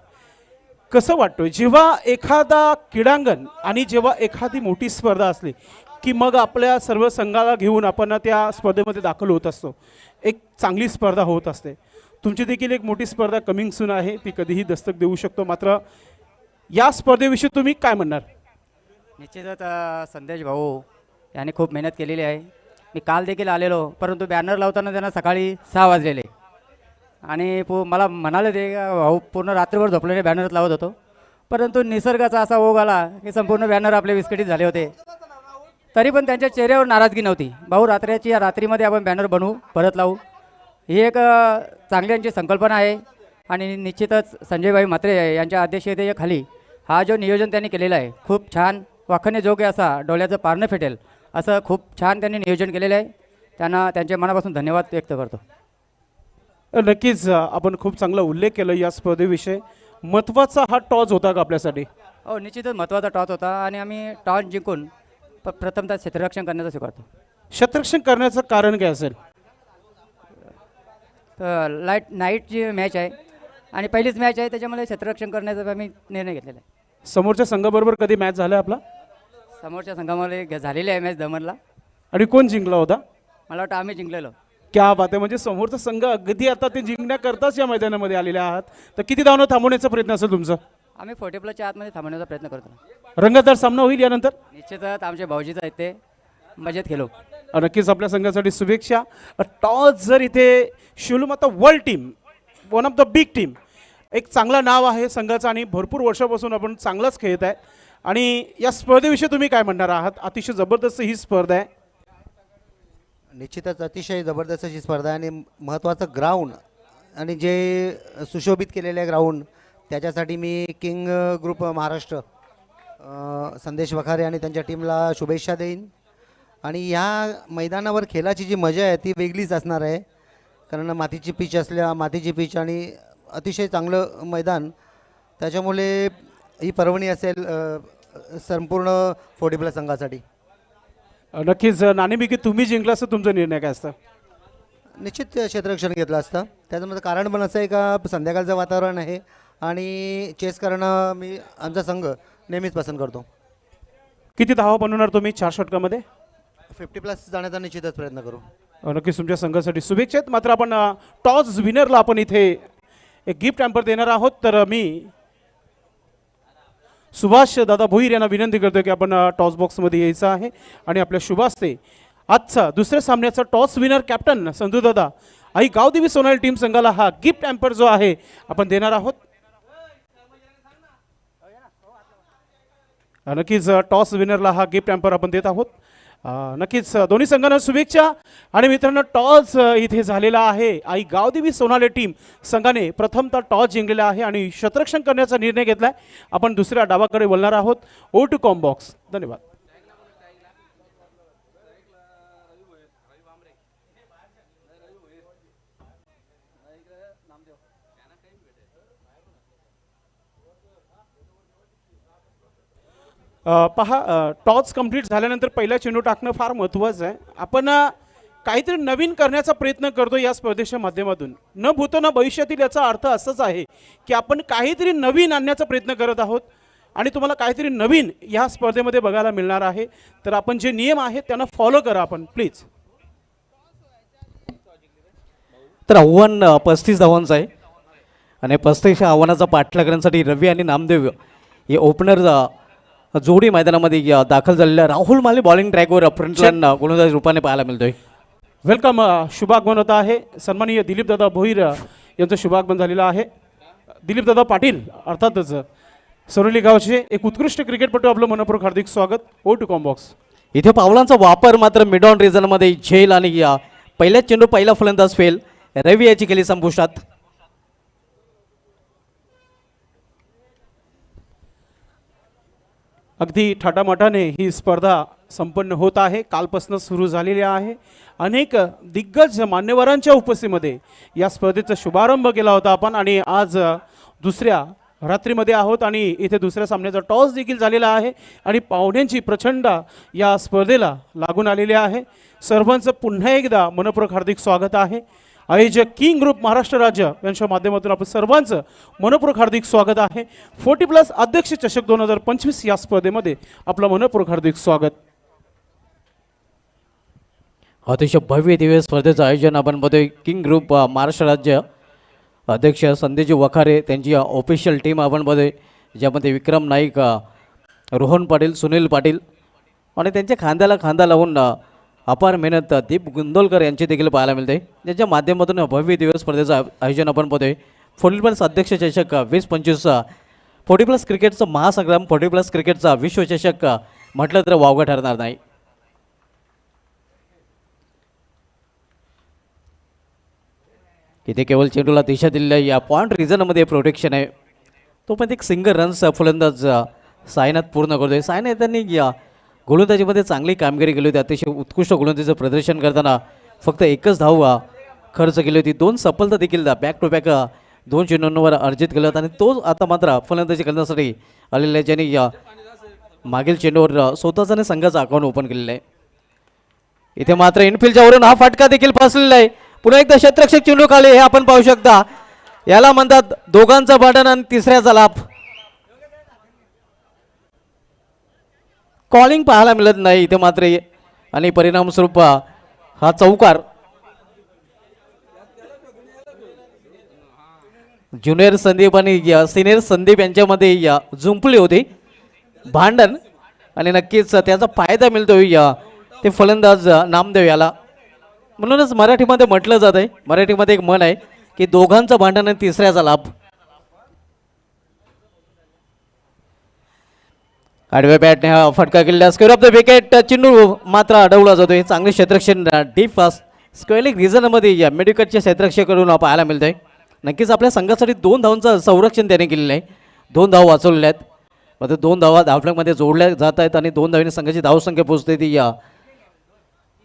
कसं वाटतंय जेव्हा एखादा क्रीडांगण आणि जेव्हा एखादी मोठी स्पर्धा असली की मग आपल्या सर्व संघाला घेऊन आपण त्या स्पर्धेमध्ये दाखल होत असतो, एक चांगली स्पर्धा होत असते. तुमची देखील एक मोठी स्पर्धा कमिंग सून आहे, ती कधीही दस्तक देऊ शकतो. मात्र या स्पर्धेविषयी तुम्ही काय म्हणणार? निश्चितच संदेश भाऊ यांनी खूप मेहनत केलेली आहे. मी काल देखील आलेलो, परंतु बॅनर लावताना त्यांना सकाळी 6 वाजलेले आणि मला म्हणाले ते भाऊ पूर्ण रात्रभर झोपलेले बॅनरच लावत होतो, परंतु निसर्गाचा असा ओघ आला की संपूर्ण बॅनर आपले विस्कटीत झाले होते. तरी पण त्यांच्या चेहऱ्यावर नाराजगी नव्हती. भाऊ या रात्रीमध्ये आपण बॅनर बनवू, परत लावू, ही एक चांगली यांची संकल्पना आहे. आणि निश्चितच संजयभाई म्हात्रे यांच्या अध्यक्षतेखाली हा जो नियोजन त्यांनी केलेला आहे खूप छान, वाखण्याजोग्य असा, डोळ्याचं पारणं फेटेल असं खूप छान त्यांनी नियोजन केलेलं आहे. त्यांना त्यांच्या मनापासून धन्यवाद व्यक्त करतो. नक्कीच आपण खूप चांगला उल्लेख केला या स्पर्धेविषयी. महत्त्वाचा हा टॉस होता का आपल्यासाठी? हो, निश्चितच महत्त्वाचा टॉस होता आणि आम्ही टॉस जिंकून प्रथमतः क्षेत्ररक्षण करण्याचा स्वीकारतो. क्षेत्ररक्षण करण्याचं कारण काय असेल? नाईटची मॅच आहे आणि पहिलीच मॅच आहे, त्याच्यामुळे क्षेत्ररक्षण करण्याचा आम्ही निर्णय घेतलेला आहे. समोरच्या संघाबरोबर कधी मॅच झाला आपला? समोरच्या संघामध्ये झालेली आहे मॅच दमनला. आणि कोण जिंकला होता? मला वाटतं आम्ही जिंकलेलो. क्या बात आहे, म्हणजे समोरचा संघ अगदी आता ते जिंकण्याकरताच या मैदानामध्ये आलेले आहात. तर किती धावनं थांबवण्याचा प्रयत्न असेल तुमचा? आम्ही 40+च्या आतमध्ये थांबवण्याचा प्रयत्न करतो. रंगतदार सामना होईल यानंतर? निश्चितच आमचे भाऊजीच आहेत, ते मजेत खेळू. नक्कीच आपल्या संघासाठी शुभेच्छा. टॉस जर इथे शिवलमाता world team, one of the big team, एक चांगला नाव आहे संघाचं आणि भरपूर वर्षापासून आपण चांगलाच खेळत आहे. आणि या स्पर्धेविषयी तुम्ही काय म्हणणार आहात? अतिशय जबरदस्त ही स्पर्धा आहे. निश्चितच अतिशय जबरदस्त अशी स्पर्धा आहे आणि महत्त्वाचं ग्राउंड आणि जे सुशोभित केलेले ग्राउंड, त्याच्यासाठी मी किंग ग्रुप महाराष्ट्र संदेश वखारे आणि त्यांच्या टीमला शुभेच्छा देईन. आणि ह्या मैदानावर खेळाची जी मजा आहे ती वेगळीच असणार आहे, कारण मातीची पिच आणि अतिशय चांगलं मैदान, त्याच्यामुळे ही पर्वणी असेल संपूर्ण 40+ संघासाठी. नक्कीच नाणेमिकी तुम्ही जिंकला असं तुमचा निर्णय काय असतं? निश्चित क्षेत्ररक्षण घेतलं असतं. त्याच्यामध्ये कारण पण असं आहे का संध्याकाळचं वातावरण आहे आणि चेस करणं मी आमचा संघ नेहमीच पसंत करतो. किती धावा बनवणार तुम्ही 4 षटकामध्ये? 50+ जाण्याचा निश्चितच प्रयत्न करू. नक्कीच तुमच्या संघासाठी शुभेच्छा आहेत. मात्र आपण टॉस विनरला आपण इथे एक गिफ्ट हॅम्पर देणार आहोत. तर मी सुभाष दादा भोईर यांना विनंती करतो की आपण टॉस बॉक्समध्ये यायचं आहे आणि आपल्या शुभ हस्ते आजचा दुसऱ्या सामन्याचा टॉस विनर कॅप्टन संधू दादा आई गावदेवी सोनाली टीम संघाला हा गिफ्ट हॅम्पर जो आहे आपण देणार आहोत. नक्कीच टॉस विनरला हा गिफ्ट हॅम्पर आपण देत आहोत. नक्कीच दोन्ही संघांना शुभेच्छा. आणि मित्रांनो, टॉस इथे झालेला आहे. आई गावदेवी सोनाली टीम संघाने प्रथमतः टॉस जिंकलेला आहे आणि क्षेत्ररक्षण करण्याचा निर्णय घेतला आहे. आपण दुसऱ्या डावाकडे वळणार आहोत. Over to comm box. धन्यवाद. पहा, टॉस कंप्लीट झाल्यानंतर पहिला चेंडू टाकणं फार महत्त्वाचं आहे. आपण काहीतरी नवीन करण्याचा प्रयत्न करतो या स्पर्धेच्या माध्यमातून. न भूतो न भविष्यातील याचा अर्थ असाच आहे की आपण काहीतरी नवीन आणण्याचा प्रयत्न करत आहोत. आणि तुम्हाला काहीतरी नवीन या स्पर्धेमध्ये बघायला मिळणार आहे. तर आपण जे नियम आहेत त्यांना फॉलो करा आपण प्लीज. तर आव्हान 35 धावांचं आहे आणि 35 आव्हानाचा पाठलाग करण्यासाठी रवी आणि नामदेव हे ओपनर जोडी मैदानामध्ये दाखल झालेल्या राहुल माली बॉलिंग ट्रॅकवर फ्रंटलाईन गोलंदाज रूपाने पाहायला मिळतोय. वेलकम. शुभागमन होत आहे. सन्माननीय दिलीपदादा भोईर यांचं शुभागमन झालेलं आहे. दिलीपदादा पाटील अर्थातच सरोली गावचे एक उत्कृष्ट क्रिकेटपटू, आपलं मनपूर्वक हार्दिक स्वागत. Over to comm box. इथे पावलांचा वापर मात्र मिड ऑन रिझनमध्ये झेल आणि पहिल्याच चेंडू पहिला फलंदाज फेल रवी याची केली संपुष्टात. अगदी थाटामाटाने ही स्पर्धा संपन्न होत आहे. कालपासून सुरू झालेली आहे. अनेक दिग्गज मान्यवरांच्या उपस्थितीमध्ये या स्पर्धेचा शुभारंभ केला होता आपण आणि आज दुसऱ्या रात्रीमध्ये आहोत आणि इथे दुसऱ्या सामन्याचा टॉस देखील झालेला आहे आणि पाहुण्यांची प्रचंड या स्पर्धेला लागून आलेली आहे. सर्वांचं पुन्हा एकदा मनपूर्वक हार्दिक स्वागत आहे. आयोजक किंग ग्रुप महाराष्ट्र राज्य यांच्या माध्यमातून आपण सर्वांचं मनपूर्वक हार्दिक स्वागत आहे. 40+ अध्यक्ष चषक 2025 या स्पर्धेमध्ये आपलं मनपूर्वक हार्दिक स्वागत. अतिशय भव्य दिव्य स्पर्धेचं आयोजन आपण बघतोय. किंग ग्रुप महाराष्ट्र राज्य अध्यक्ष संदेजी वखारे त्यांची ऑफिशियल टीम आपण बघतोय, ज्यामध्ये विक्रम नाईक, रोहन पाटील, सुनील पाटील आणि त्यांच्या खांद्याला खांदा लावून अपार मेहनत दीप गुंदोलकर यांची देखील पाहायला मिळते, ज्यांच्या माध्यमातून भव्य दिव्य स्पर्धेचं आयोजन आपण बघतोय. 40+ अध्यक्ष चषक 2025 40+ क्रिकेटचं महासंग्राम, 40+ क्रिकेटचा विश्वचषक म्हटलं तर वावगं ठरणार नाही. इथे केवळ चेंडूला दिशा दिलेल्या या पॉइंट रिझनमध्ये प्रोटेक्शन आहे. तो पण एक सिंगल रन्स फलंदाज सायनाथ पूर्ण करतोय. सायनाथ त्यांनी या गोलंदाजीमध्ये चांगली कामगिरी केली होती. अतिशय उत्कृष्ट गोलंदाजीचं प्रदर्शन करताना फक्त एकच धाव खर्च केली होती. 2 सफलता देखील बॅक टू बॅक 2 चेंडूंवर अर्जित केला होता आणि तो आता मात्र फलंदाजी करण्यासाठी आलेला आहे, ज्यांनी या मागील चेंडूवर स्वतःचा संघाचं अकाउंट ओपन केलेलं आहे. इथे मात्र इनफिल्डच्या वरून हा फटका देखील फसलेला आहे. पुन्हा एकदा क्षेत्ररक्षक चेंडू खाली हे आपण पाहू शकता. याला म्हणतात दोघांचं भांडण आणि तिसऱ्याचा लाभ. कॉलिंग पाहायला मिळत नाही इथे मात्र आणि परिणामस्वरूप हा चौकार. ज्युनियर संदीप आणि सिनियर संदीप यांच्यामध्ये जुंपली होती भांडण आणि नक्कीच त्याचा फायदा मिळतोय ते फलंदाज नामदेव याला. म्हणूनच मराठीमध्ये म्हटलं जात आहे, मराठीमध्ये एक म्हण आहे की दोघांचं भांडण आणि तिसऱ्याचा लाभ. आडव्या बॅटने हा फटका केलेला स्क्वेअर ऑफ द विकेट. चेंडू मात्र अडवला जातोय. चांगले क्षेत्ररक्षण डीप फास्ट स्क्वेअरिंग रिझनमध्ये या मिडविकेटच्या क्षेत्ररक्षकाकडून पाहायला मिळतंय. नक्कीच आपल्या संघासाठी 2 धावांचं संरक्षण त्याने केलेलं आहे. 2 धावा वाचवलेल्या आहेत. मग 2 धावा धावफलकमध्ये जोडल्या जात आहेत आणि 2 धावांनी संघाची धावसंख्या पोहोचते ती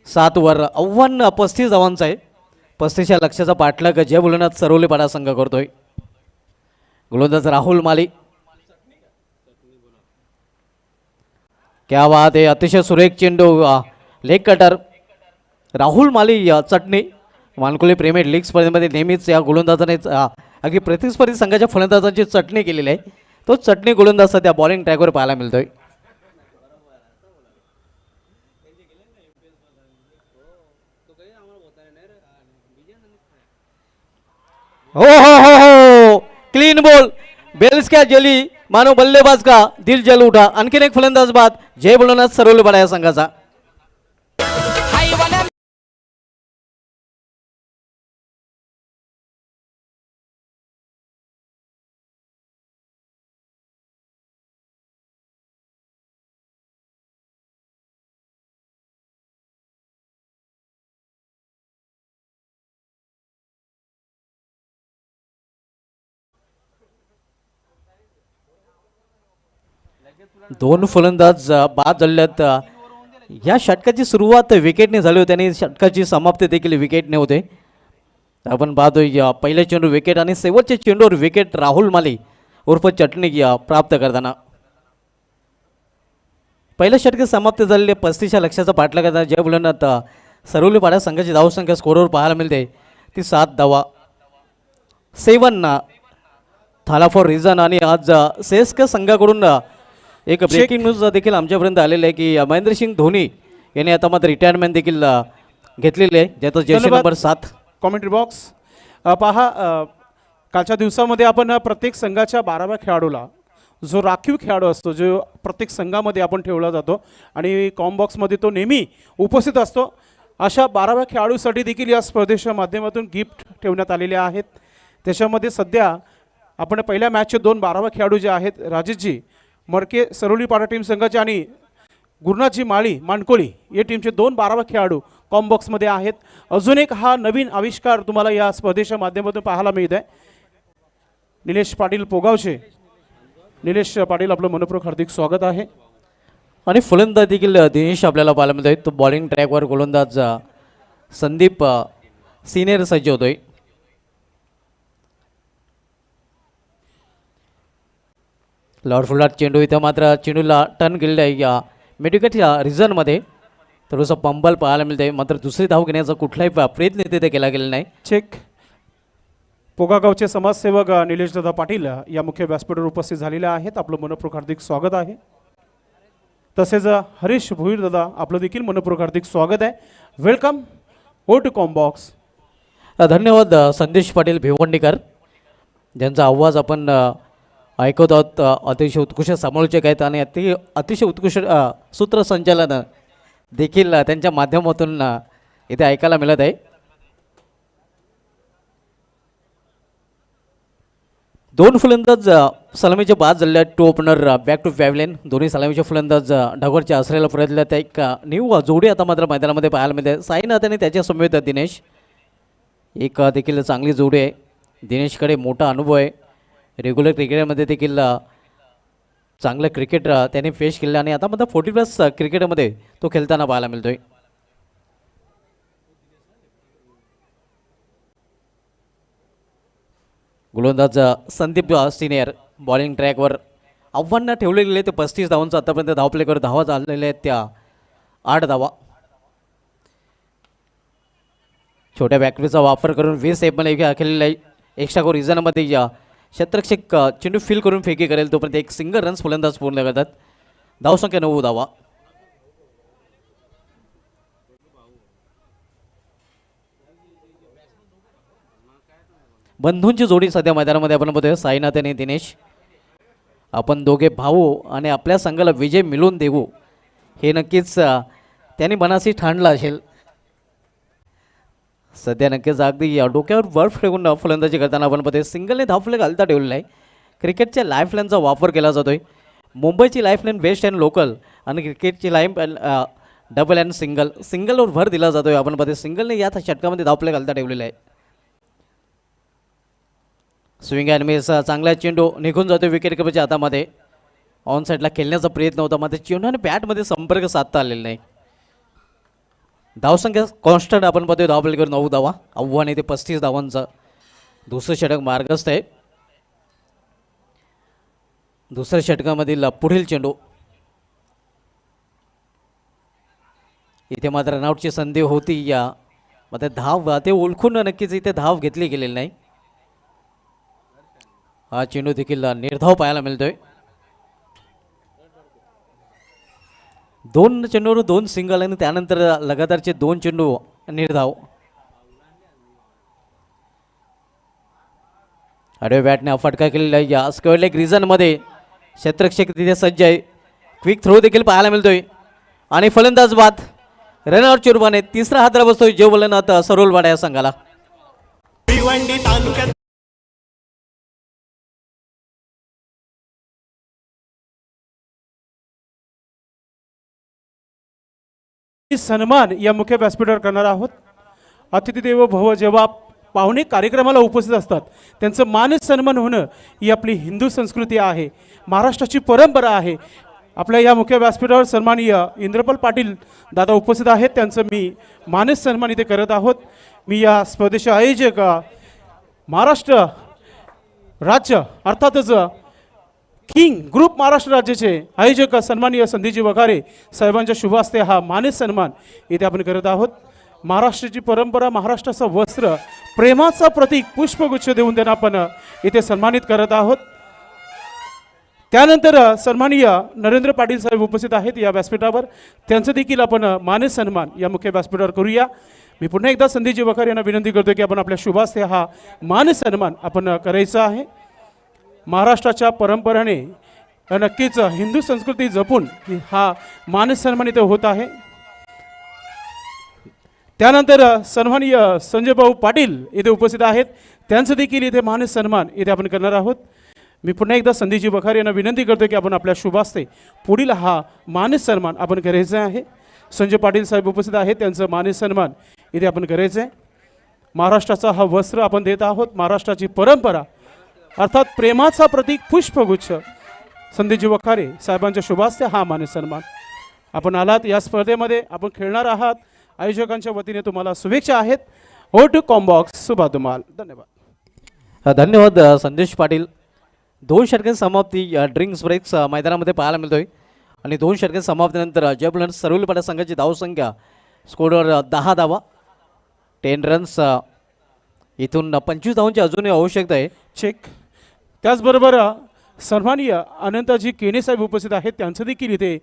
7 वर. आव्हान 35 धावांचं आहे. 35 या लक्ष्याचा पाठलाग जय भोलेनाथ सरोलीपाडा संघ करतोय. गोलंदाज राहुल माली. क्या बात आहे. अतिशय सुरेख चेंडू लेग कटर. राहुल माली चटणी मानकुली प्रीमियर लीग स्पर्धेमध्ये नेहमीच या गोलंदाजाने अगदी प्रतिस्पर्धी संघाच्या फलंदाजांची चटणी केलेली आहे. तो चटणी गोलंदाज सध्या बॉलिंग ट्रॅकवर पाहायला मिळतोय. हो हो हो हो क्लीन बॉल. बेल्स क्या जली मानो बल्लेबाज का दिल जल उठा. आणखीन एक फलंदाज बाद जय भोलेनाथ सरोलीपाडा या संघाचा. दोन फलंदाज बाद झालेत. या षटकाची सुरुवात विकेटने झाली होती आणि षटकाची समाप्ती देखील विकेटने होते. आपण पाहतोय पहिल्या चेंडू विकेट आणि शेवटच्या चेंडूवर विकेट राहुल माली उर्फ चटणी प्राप्त करताना. पहिल्या षटकात समाप्त झालेले 35 लक्ष्याचा पाठलाग करताना जय भोलेनाथ सरोलीपाडा संघाची धावसंख्या स्कोरवर पाहायला मिळते ती 7 धावा. 7 थाला फॉर रिझन आणि आज सेस्क संघाकडून एक ब्रेकिंग न्यूज देखील आमच्यापर्यंत आलेलं आहे की महेंद्रसिंग धोनी यांनी आता मात्र रिटायरमेंट देखील घेतलेली आहे, ज्याचा जर्सी धन्यवाद. नंबर 7. कॉमेंट्री बॉक्स पहा, कालच्या दिवसामध्ये आपण प्रत्येक संघाच्या 12व्या खेळाडूला जो राखीव खेळाडू असतो, जो प्रत्येक संघामध्ये आपण ठेवला जातो आणि कॉमबॉक्समध्ये तो नेहमी उपस्थित असतो, अशा 12व्या खेळाडूसाठी देखील या स्पर्धेच्या माध्यमातून गिफ्ट ठेवण्यात आलेले आहेत. त्याच्यामध्ये सध्या आपण पहिल्या मॅचचे 2 12वा खेळाडू जे आहेत, राजेशजी मडके सरोलीपाडा टीम संघाचे आणि गुरुनाथजी माळी मानकोळी या टीमचे 2 12वा खेळाडू कॉमबॉक्समध्ये आहेत. अजून एक हा नवीन आविष्कार तुम्हाला या स्पर्धेच्या माध्यमातून पाहायला मिळत आहे. निलेश पाटील पोगावचे, निलेश पाटील आपलं मनपूर्वक हार्दिक स्वागत आहे. आणि फलंदाज देखील दिनेश आपल्याला पाहायला मिळतोय. तो बॉलिंग ट्रॅकवर गोलंदाज संदीप सिनियर सज्ज होतोय. लॉर्ड फुलडाट चेंडू इथं मात्र चेंडूला टर्न केलेलं आहे या मेडिकटच्या रिझनमध्ये. थोडंसं पंबल पाहायला मिळतंय, मात्र दुसरी धाव घेण्याचा कुठलाही प्रयत्न तिथे केला गेलेला नाही. चेक. पोगागावचे समाजसेवक निलेशदादा पाटील या मुख्य व्यासपीठावर उपस्थित झालेले आहेत. आपलं मनपूर्वक हार्दिक स्वागत आहे. तसेच हरीश भोईर दादा आपलं देखील मनपूर्वक हार्दिक स्वागत आहे. वेलकम ओ टू कॉमबॉक्स. धन्यवाद संदेश पाटील भिवंडीकर, ज्यांचा आवाज आपण ऐकत आहोत. अतिशय उत्कृष्ट समालोचक आहेत आणि अतिशय उत्कृष्ट सूत्रसंचालन देखील त्यांच्या माध्यमातून इथे ऐकायला मिळत आहे. 2 फलंदाज सलामीचे बाद झाले आहेत. 2 ओपनर बॅक टू पॅव्हलियन. दोन्ही सलामीचे फलंदाज ढगरच्या आश्रयाला परतले. त्या एक न्यू जोडी आता मात्र मैदानामध्ये पाहायला मिळते. साईनाथ आणि त्याच्या समवेत दिनेश, एक देखील चांगली जोडी आहे. दिनेशकडे मोठा अनुभव आहे. रेग्युलर क्रिकेटमध्ये देखील चांगलं क्रिकेट त्याने फेस केलं आणि आता मात्र 40+ क्रिकेटमध्ये तो खेळताना पाहायला मिळतोय. गोलंदाज संदीप सिनियर बॉलिंग ट्रॅकवर आव्हानं ठेवले गेले ते 35 धावांचं आतापर्यंत धावप्लेकर धावा झालेल्या आहेत त्या 8 धावा. छोट्या बॅकरीचा वापर करून 20 सेफमध्ये खेळलेला आहे. एक्स्ट्रा को रिझनमध्ये या क्षेत्ररक्षक चेंडू फील करून फेकी करेल तोपर्यंत एक सिंगल रन्स फलंदाज पूर्ण करतात. धावसंख्या 9 धावा. बंधूंची जोडी सध्या मैदानामध्ये आपण बघतोय, साईनाथ आणि दिनेश. आपण दोघे भाऊ आणि आपल्या संघाला विजय मिळवून देऊ हे नक्कीच त्यांनी मनाशी ठाणलं असेल. सध्या नक्कीच अगदी डोक्यावर बर्फ ठेवून फलंदाजी करताना आपण बघतोय. सिंगलने धावफलक हलता ठेवलेला आहे. क्रिकेटच्या लाईफलाईनचा वापर केला जातोय. मुंबईची लाईफलाईन बेस्ट अँड लोकल आणि क्रिकेटची लाईफ डबल अँड सिंगल. सिंगलवर भर दिला जातोय. आपण बघतोय सिंगलने या षटकामध्ये धावफलक हलता ठेवलेला आहे. स्विंग अँड मिस, चांगला चेंडू निघून जातो विकेट किपरच्या हातामध्ये. ऑन साईडला खेळण्याचा प्रयत्न होता, मात्र चेंडूने बॅटमध्ये संपर्क साधता आलेला नाही. धावसंख्या कॉन्स्टंट आपण पाहतोय. धावफलकावर 9 धावा. आव्हान येते 35 धावांचं. दुसरं षटक मार्गस्थ आहे. दुसऱ्या षटकामधील पुढील चेंडू इथे मात्र रनआउटची संधी होती. या मात्र धाव ते ओळखून नक्कीच इथे धाव घेतली गेलेली नाही. हा चेंडू देखील निर्धाव पाहायला मिळतोय. 2 चेंडूवर 2 सिंगल आणि त्यानंतर लगातारचे 2 चेंडू निर्धाव. आडव्या बॅटने फटका केलेला आहे. या स्क्वेअर लेग रिझनमध्ये क्षेत्ररक्षक तिथे सज्ज आहे. क्विक थ्रो देखील पाहायला मिळतोय आणि फलंदाज बाद. रनआउटच्या रूपाने तिसरा हातरा बसतोय जे बोलनाथ सरोलवाडा या संघाला. सन्मान या मुख्य व्यासपीठावर करणार आहोत. अतिथी देवो भव. जेव्हा पाहुणे कार्यक्रमाला उपस्थित असतात त्यांचं मान सन्मान होणं ही आपली हिंदू संस्कृती आहे, महाराष्ट्राची परंपरा आहे. आपल्या या मुख्य व्यासपीठावर सन्माननीय इंद्रपाल पाटील दादा उपस्थित आहेत. त्यांचं मी मानस सन्मान इथे करत आहोत. मी या स्पर्धेचे आयोजक महाराष्ट्र राज्य अर्थातच किंग ग्रुप महाराष्ट्र राज्याचे आयोजक सन्माननीय संदीपजी वघारे साहेबांच्या शुभ हस्ते हा मानस सन्मान इथे आपण करत आहोत. महाराष्ट्राची परंपरा, महाराष्ट्राचं वस्त्र, प्रेमाचं प्रतीक पुष्पगुच्छ देऊन त्यांना आपण इथे सन्मानित करत आहोत. त्यानंतर सन्माननीय नरेंद्र पाटील साहेब उपस्थित आहेत या व्यासपीठावर. त्यांचं देखील आपण मानस सन्मान या मुख्य व्यासपीठावर करूया. मी पुन्हा एकदा संदीपजी वखार यांना विनंती करतो की आपण आपल्या शुभास्ते हा मान सन्मान आपण करायचा आहे. महाराष्ट्राच्या परंपरेने नक्कीच हिंदू संस्कृती जपून हा मान सन्मान इथे होत आहे. त्यानंतर सन्माननीय संजय भाऊ पाटील इथे उपस्थित आहेत. त्यांचं देखील इथे मान सन्मान इथे आपण करणार आहोत. मी पुन्हा एकदा संदीपजी वखार यांना विनंती करतो की आपण आपल्या शुभास्ते पुढील हा मान सन्मान आपण करायचा आहे. संजय पाटील साहेब उपस्थित आहेत. त्यांचं मान सन्मान इथे आपण करायचं आहे. महाराष्ट्राचा हा वस्त्र आपण देत आहोत. महाराष्ट्राची परंपरा अर्थात प्रेमाचा प्रतीक पुष्पगुच्छ संदीपजी वखारे साहेबांच्या शुभास्ते हा मान सन्मान आपण आलात. या स्पर्धेमध्ये आपण खेळणार आहात. आयोजकांच्या वतीने तुम्हाला शुभेच्छा आहेत. ओ टू कॉम्बॉक्स शुभा तुम्हाला. धन्यवाद. धन्यवाद संदेश पाटील. 2 षटकांची समाप्ती ड्रिंक्स ब्रेक्स मैदानामध्ये पाहायला मिळतोय आणि 2 षटकांच्या समाप्तीनंतर जय बुलढाणा सरोली पाडा संघाची धावसंख्या स्कोरवर 10 धावा 10 रन्स. इथून 25 धावांची अजूनही आवश्यकता आहे. चेक. त्याचबरोबर सन्माननीय अनंताजी केने साहेब उपस्थित आहेत. त्यांचं देखील इथे.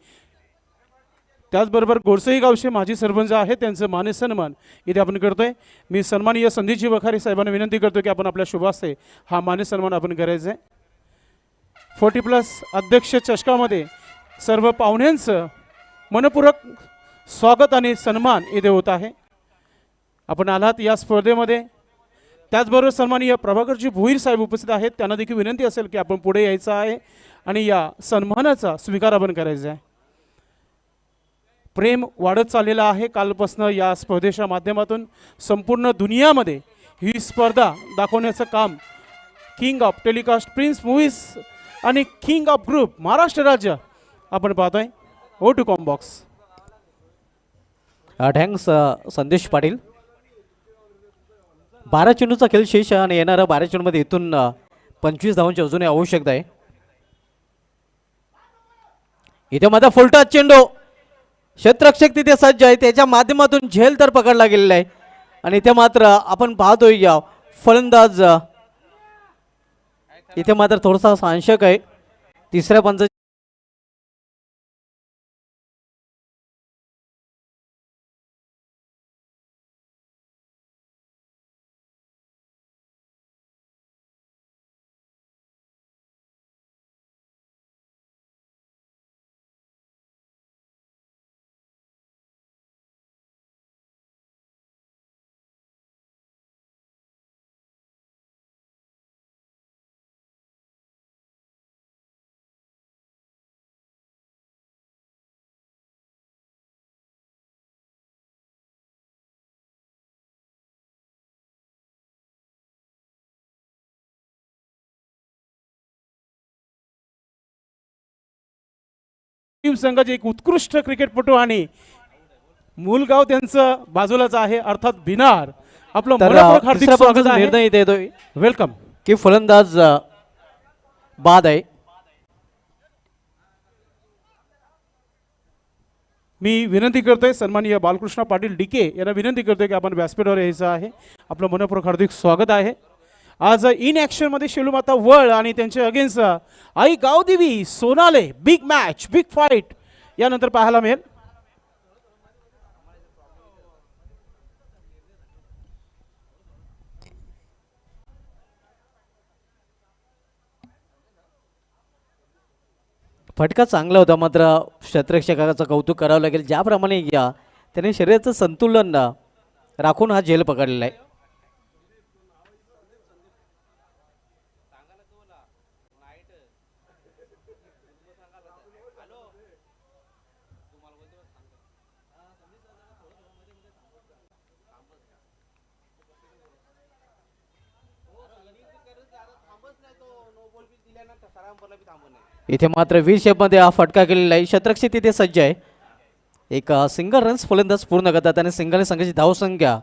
त्याचबरोबर गोडसई गावचे माजी सरपंच आहेत. त्यांचं मान सन्मान इथे आपण करतोय. मी सन्माननीय संदीपजी वखारे साहेबांना विनंती करतो की आपण आपल्या शुभास्ते हा मान सन्मान आपण करायचा आहे. 40+ अध्यक्ष चषकामध्ये सर्व पाहुण्यांचं मनपूर्वक स्वागत आणि सन्मान इथे होत आहे. आपण आलात या स्पर्धेमध्ये. त्याचबरोबर सन्माननीय प्रभाकरजी भोईर साहेब उपस्थित आहेत. त्यांना देखील विनंती असेल की आपण पुढे यायचं आहे आणि या सन्मानाचा स्वीकार आपण करायचा आहे. प्रेम वाढत चाललेलं आहे. कालपासनं या स्पर्धेच्या माध्यमातून संपूर्ण दुनियामध्ये ही स्पर्धा दाखवण्याचं काम king of telecast prince movies आणि किंग ऑफ ग्रुप महाराष्ट्र राज्य आपण पाहतोय. ओ टू कॉम्बॉक्स. थँक्स संदेश पाटील. 12 चेंडूचा खेळ शेष आणि येणाऱ्या 12 चेंडूमध्ये इथून 25 धावांची अजूनही आवश्यकता आहे. इथे माझा फुलटा चेंडू क्षेत्ररक्षक तिथे सज्ज आहे. त्याच्या माध्यमातून झेल तर पकडला गेलेला आहे आणि इथे मात्र आपण पाहतोय या फलंदाज इथे मात्र थोडासा सांशक आहे. तिसऱ्या पंच टीम संघाचे एक उत्कृष्ट क्रिकेटपटू आणि मूलगाव त्यांचं बाजूलाच आहे अर्थात भिनार. आपलं मनपूर्वक हार्दिक तिसऱ्या स्वागत पंचाचा आहे. निर्णय इथे येतोय वेलकम. की फलंदाज बाद आहे. मी विनंती करतोय सन्माननीय बालकृष्ण पाटील डीके यांना विनंती करतोय की आपण व्यासपीठावर यायचं आहे. आपलं मनपूर्वक हार्दिक स्वागत आहे. आज इन ॲक्शनमध्ये शेलूमाता वळ आणि त्यांचे अगेन्स्ट आई गावदेवी सोनाले बिग मॅच बिग फाईट यानंतर पाहायला मिळेल. फटका चांगला होता मात्र क्षेत्ररक्षकाचं कौतुक करावं लागेल. ज्याप्रमाणे त्याने शरीराचं संतुलन राखून हा झेल पकडलेला आहे. इथे मात्र 20 शेपमध्ये हा फटका केलेला आहे. क्षेत्ररक्षक तिथे सज्ज आहे. एक सिंगल रन्स फलंदाज पूर्ण करतात आणि सिंगल संघाची धावसंख्या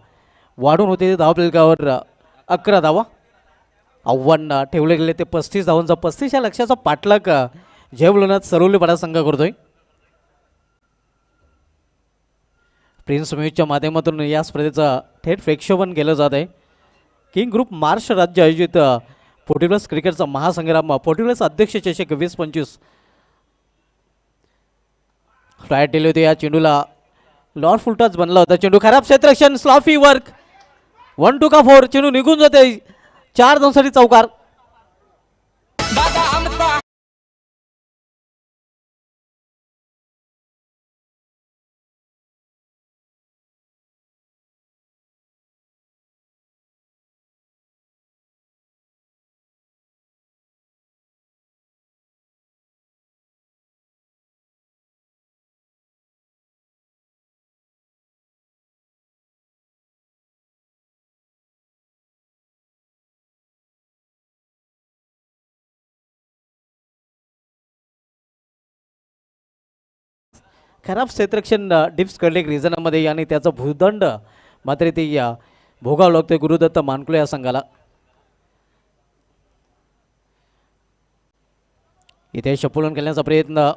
वाढून होते. धावफलकावर 11 धावा. आव्हान ठेवले गेले ते 35 धावांचा. 35 या लक्ष्याचा पाठलाग जय बुलढाणा सरोली पाडा संघ करतोय. प्रिन्स म्यूजच्या माध्यमातून या स्पर्धेचं थेट प्रेक्षेपण केलं जात आहे. किंग ग्रुप महाराष्ट्र राज्य आयोजित 40 प्लस क्रिकेटचा महासंग्राम 40 प्लस अध्यक्ष चषक 20-25 फ्लाईट दिली होती या चेंडूला. लॉर्ड फुलटॉस बनला होता चेंडू. खराब क्षेत्ररक्षण, स्लॉफी वर्क, 1-2 का 4. चेंडू निघून जाते. 4 धावांसाठी चौकार. खराब क्षेत्ररक्षण डिप्स कडलेक रिझनमध्ये आणि त्याचा भूदंड मात्र ते भोगावं लागतोय गुरुदत्त मानकुले या संघाला. इथे शपुलन खेळण्याचा प्रयत्न.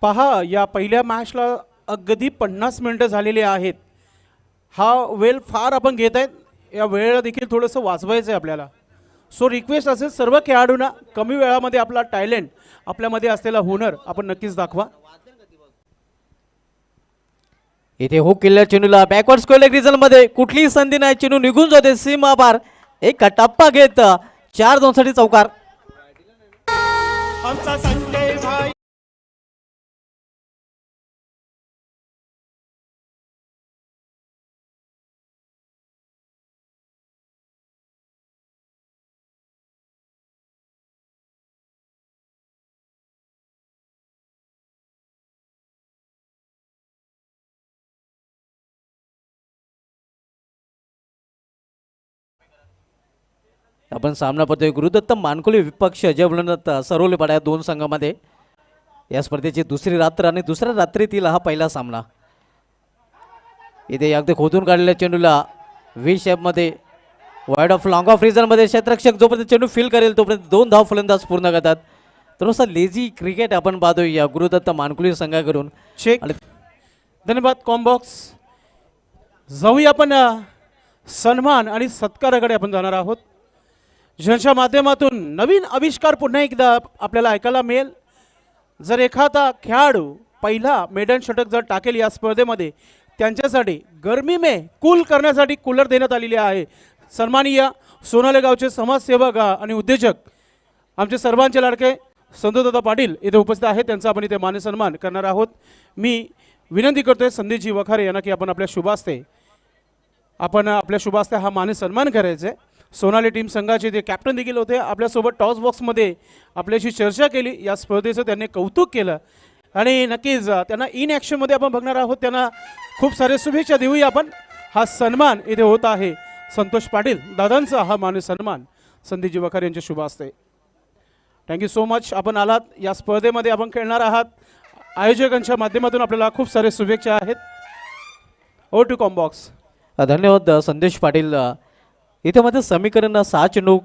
पहा, या पहिल्या मॅचला अगदी 50 मिनिटं झालेली आहेत. हा वेळ फार आपण घेत आहेत. या वेळेला देखील थोडंसं वाचवायचं आहे आपल्याला. सो रिक्वेस्ट असेल सर्व खेळाडूंना, कमी वेळामध्ये आपला टॅलेंट, आपल्यामध्ये असलेला हुनर आपण नक्कीच दाखवा. इथे हुक केलेल्या चेंडूला बॅकवर्ड स्क्वेअर रिझन मध्ये कुठलीही संधी नाही. चेंडू निघून जाते सीमा पार. एक टप्पा घेत 4 धावांसाठी चौकार. आमचा संजय भाई आपण सामना पाहतोय गुरुदत्त मानकुले विपक्ष अजय बुलंद सरवली पाड्या 2 संघामध्ये. या स्पर्धेची दुसरी रात्र आणि दुसऱ्या रात्रीतील हा पहिला सामना. इथे अगदी खोदून काढलेल्या चेंडूला व्ही शेपमध्ये वाईड ऑफ लॉंग ऑफ रिझनमध्ये क्षेत्ररक्षक जोपर्यंत चेंडू फील करेल तोपर्यंत 2 धाव फलंदाज पूर्ण करतात. थोडंसं लेझी क्रिकेट आपण पाहतोय या गुरुदत्त मानकुले संघाकडून. चेक. धन्यवाद कॉम्बॉक्स. जाऊया आपण सन्मान आणि सत्काराकडे आपण जाणार आहोत, ज्यांच्या माध्यमातून नवीन आविष्कार पुन्हा एकदा आपल्याला ऐकायला मिळेल. जर एखादा खेळाडू पहिला मेडन षटक जर टाकेल या स्पर्धेमध्ये, त्यांच्यासाठी गरमी में कूल करण्यासाठी कूलर देण्यात आलेली आहे. सन्माननीय सोनाले गावचे समाजसेवक आणि उद्योजक आमचे सर्वांचे लाडके संतोषदादा पाटील इथे उपस्थित आहेत. त्यांचा आपण इथे मान सन्मान करणार आहोत. मी विनंती करतोय संदीपजी वखारे यांना की आपण आपल्या शुभास्ते हा मान सन्मान करायचा आहे. सोनाली टीम संघाचे ते कॅप्टन देखील होते. आपल्यासोबत टॉस बॉक्समध्ये आपल्याशी चर्चा केली. या स्पर्धेचं त्यांनी कौतुक केलं आणि नक्कीच त्यांना इन ॲक्शनमध्ये आपण बघणार आहोत. त्यांना खूप सारे शुभेच्छा देऊया आपण. हा सन्मान इथे होत आहे संतोष पाटील दादांचा हा मान सन्मान संदीपजी वखारे यांच्या शुभ असते. Thank you so much. आपण आलात. या स्पर्धेमध्ये आपण खेळणार आहात. आयोजकांच्या माध्यमातून आपल्याला खूप सारे शुभेच्छा आहेत. Over to comm box. धन्यवाद संदेश पाटील. इथे मध्ये समीकरण 6 चेंडू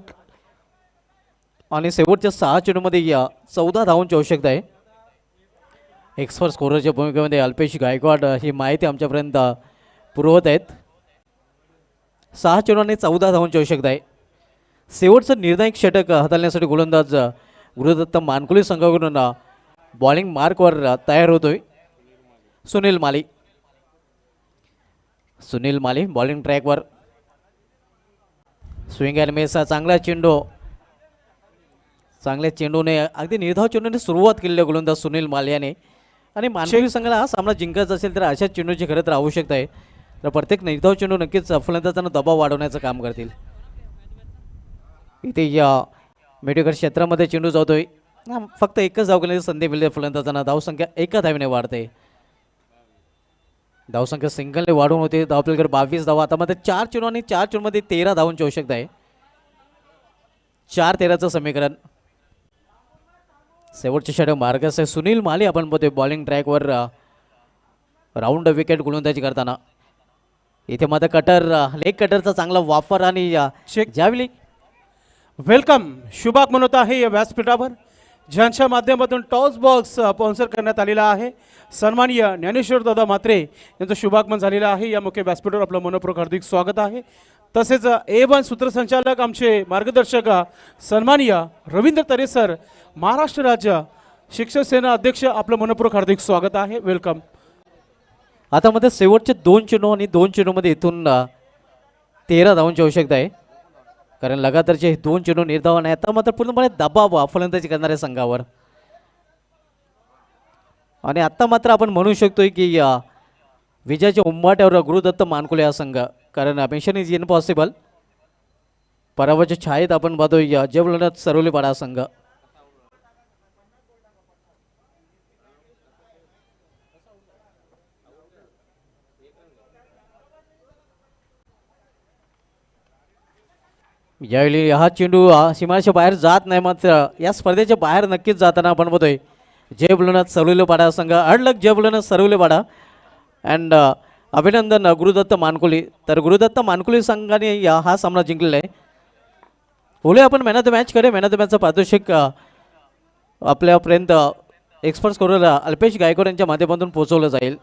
आणि शेवटच्या 6 चेंडूमध्ये 14 धावांची आवश्यकता आहे. एक्सपर्ट स्कोररच्या भूमिकेमध्ये अल्पेश गायकवाड ही माहिती आमच्यापर्यंत पुरवत आहेत. 6 चेंडू आणि 14 धावांची आवश्यकता आहे. शेवटचं निर्णायक षटक हाताळण्यासाठी गोलंदाज गुरुदत्त मानकुले संघाकडून बॉलिंग मार्कवर तयार होतोय सुनील माली बॉलिंग ट्रॅकवर. स्विंग अँड मिसचा चांगला चेंडू, चांगल्या चेंडूने अगदी निर्धाव चेंडूने सुरुवात केलेली आहे गोलंदाज सुनील माली याने. आणि मानकुले संघाला हा सामना जिंकायचा असेल तर अशा चेंडूची खरं तर आवश्यकता आहे. तर प्रत्येक निर्धाव चेंडू नक्कीच फलंदाजांना दबाव वाढवण्याचं काम करतील. इथे या मेडिकल क्षेत्रामध्ये चेंडू जातोय. फक्त एकच धाव घेण्याची संधी मिळते फलंदाजांना. धावसंख्या 1 धावेने वाढते. धावसंख्या सिंगलने वाढून होते. धावपलकर 22 धावा. आता मध्ये 4 चेंडू आणि 4 चेंडूमध्ये 13 धावांची आवश्यकता आहे. 4-13चं समीकरण. शेवटचे षटक मार्गस आहे सुनील माली आपण बघतोय बॉलिंग ट्रॅकवर राऊंड विकेट गोलंदाजी करताना. इथे मध्ये कटर लेग कटरचा चांगला वापर आणि ज्यावेळी वेलकम शुभागमन होत आहे या व्यासपीठावर. ज्यांच्या माध्यमातून टॉस बॉक्स स्पॉन्सर करण्यात आलेला आहे. सन्माननीय ज्ञानेश्वर दादा म्हात्रे यांचं शुभागमन झालेलं आहे. या मुख्य व्यासपीठावर आपलं मनपूर्वक हार्दिक स्वागत आहे. तसेच A1 सूत्रसंचालक आमचे मार्गदर्शक सन्माननीय रवींद्र तरे सर, महाराष्ट्र राज्य शिक्षक सेना अध्यक्ष, आपलं मनपूर्वक हार्दिक स्वागत आहे. वेलकम. आता मध्ये शेवटचे 2 चेंडू आणि 2 चेंडूमध्ये इथून 13 धावांची आवश्यकता आहे, कारण लगातारचे हे 2 चेंडू निर्धावन आहे. आता मात्र पूर्णपणे दबाव फलंदाजी करणाऱ्या संघावर. आणि आता मात्र आपण म्हणू शकतोय की विजयाच्या उंबाट्यावर गुरुदत्त मानकुले हा संघ, कारण मिशन इज इम्पॉसिबल. पराभवाच्या छायेत आपण पाहतोय जय भोलेनाथ सरोलीपाडा हा संघ. यावेळी हा चेंडू सीमारेषेच्या बाहेर जात नाही, मात्र या स्पर्धेच्या बाहेर नक्कीच जाताना आपण बघतोय जय भोलेनाथ सरवलेपाडा संघ. अडलक जय भोलेनाथ सरवलेपाडा अँड अभिनंदन गुरुदत्त मानकुली. तर गुरुदत्त मानकुली संघाने हा सामना जिंकलेला आहे. बोलूया आपण मॅन ऑफ द मॅच कडे. मॅन ऑफ द मॅचचा पारितोषिक आपल्यापर्यंत एक्सपर्ट स्कोरर अल्पेश गायकवाड यांच्या माध्यमातून पोहोचवलं जाईल.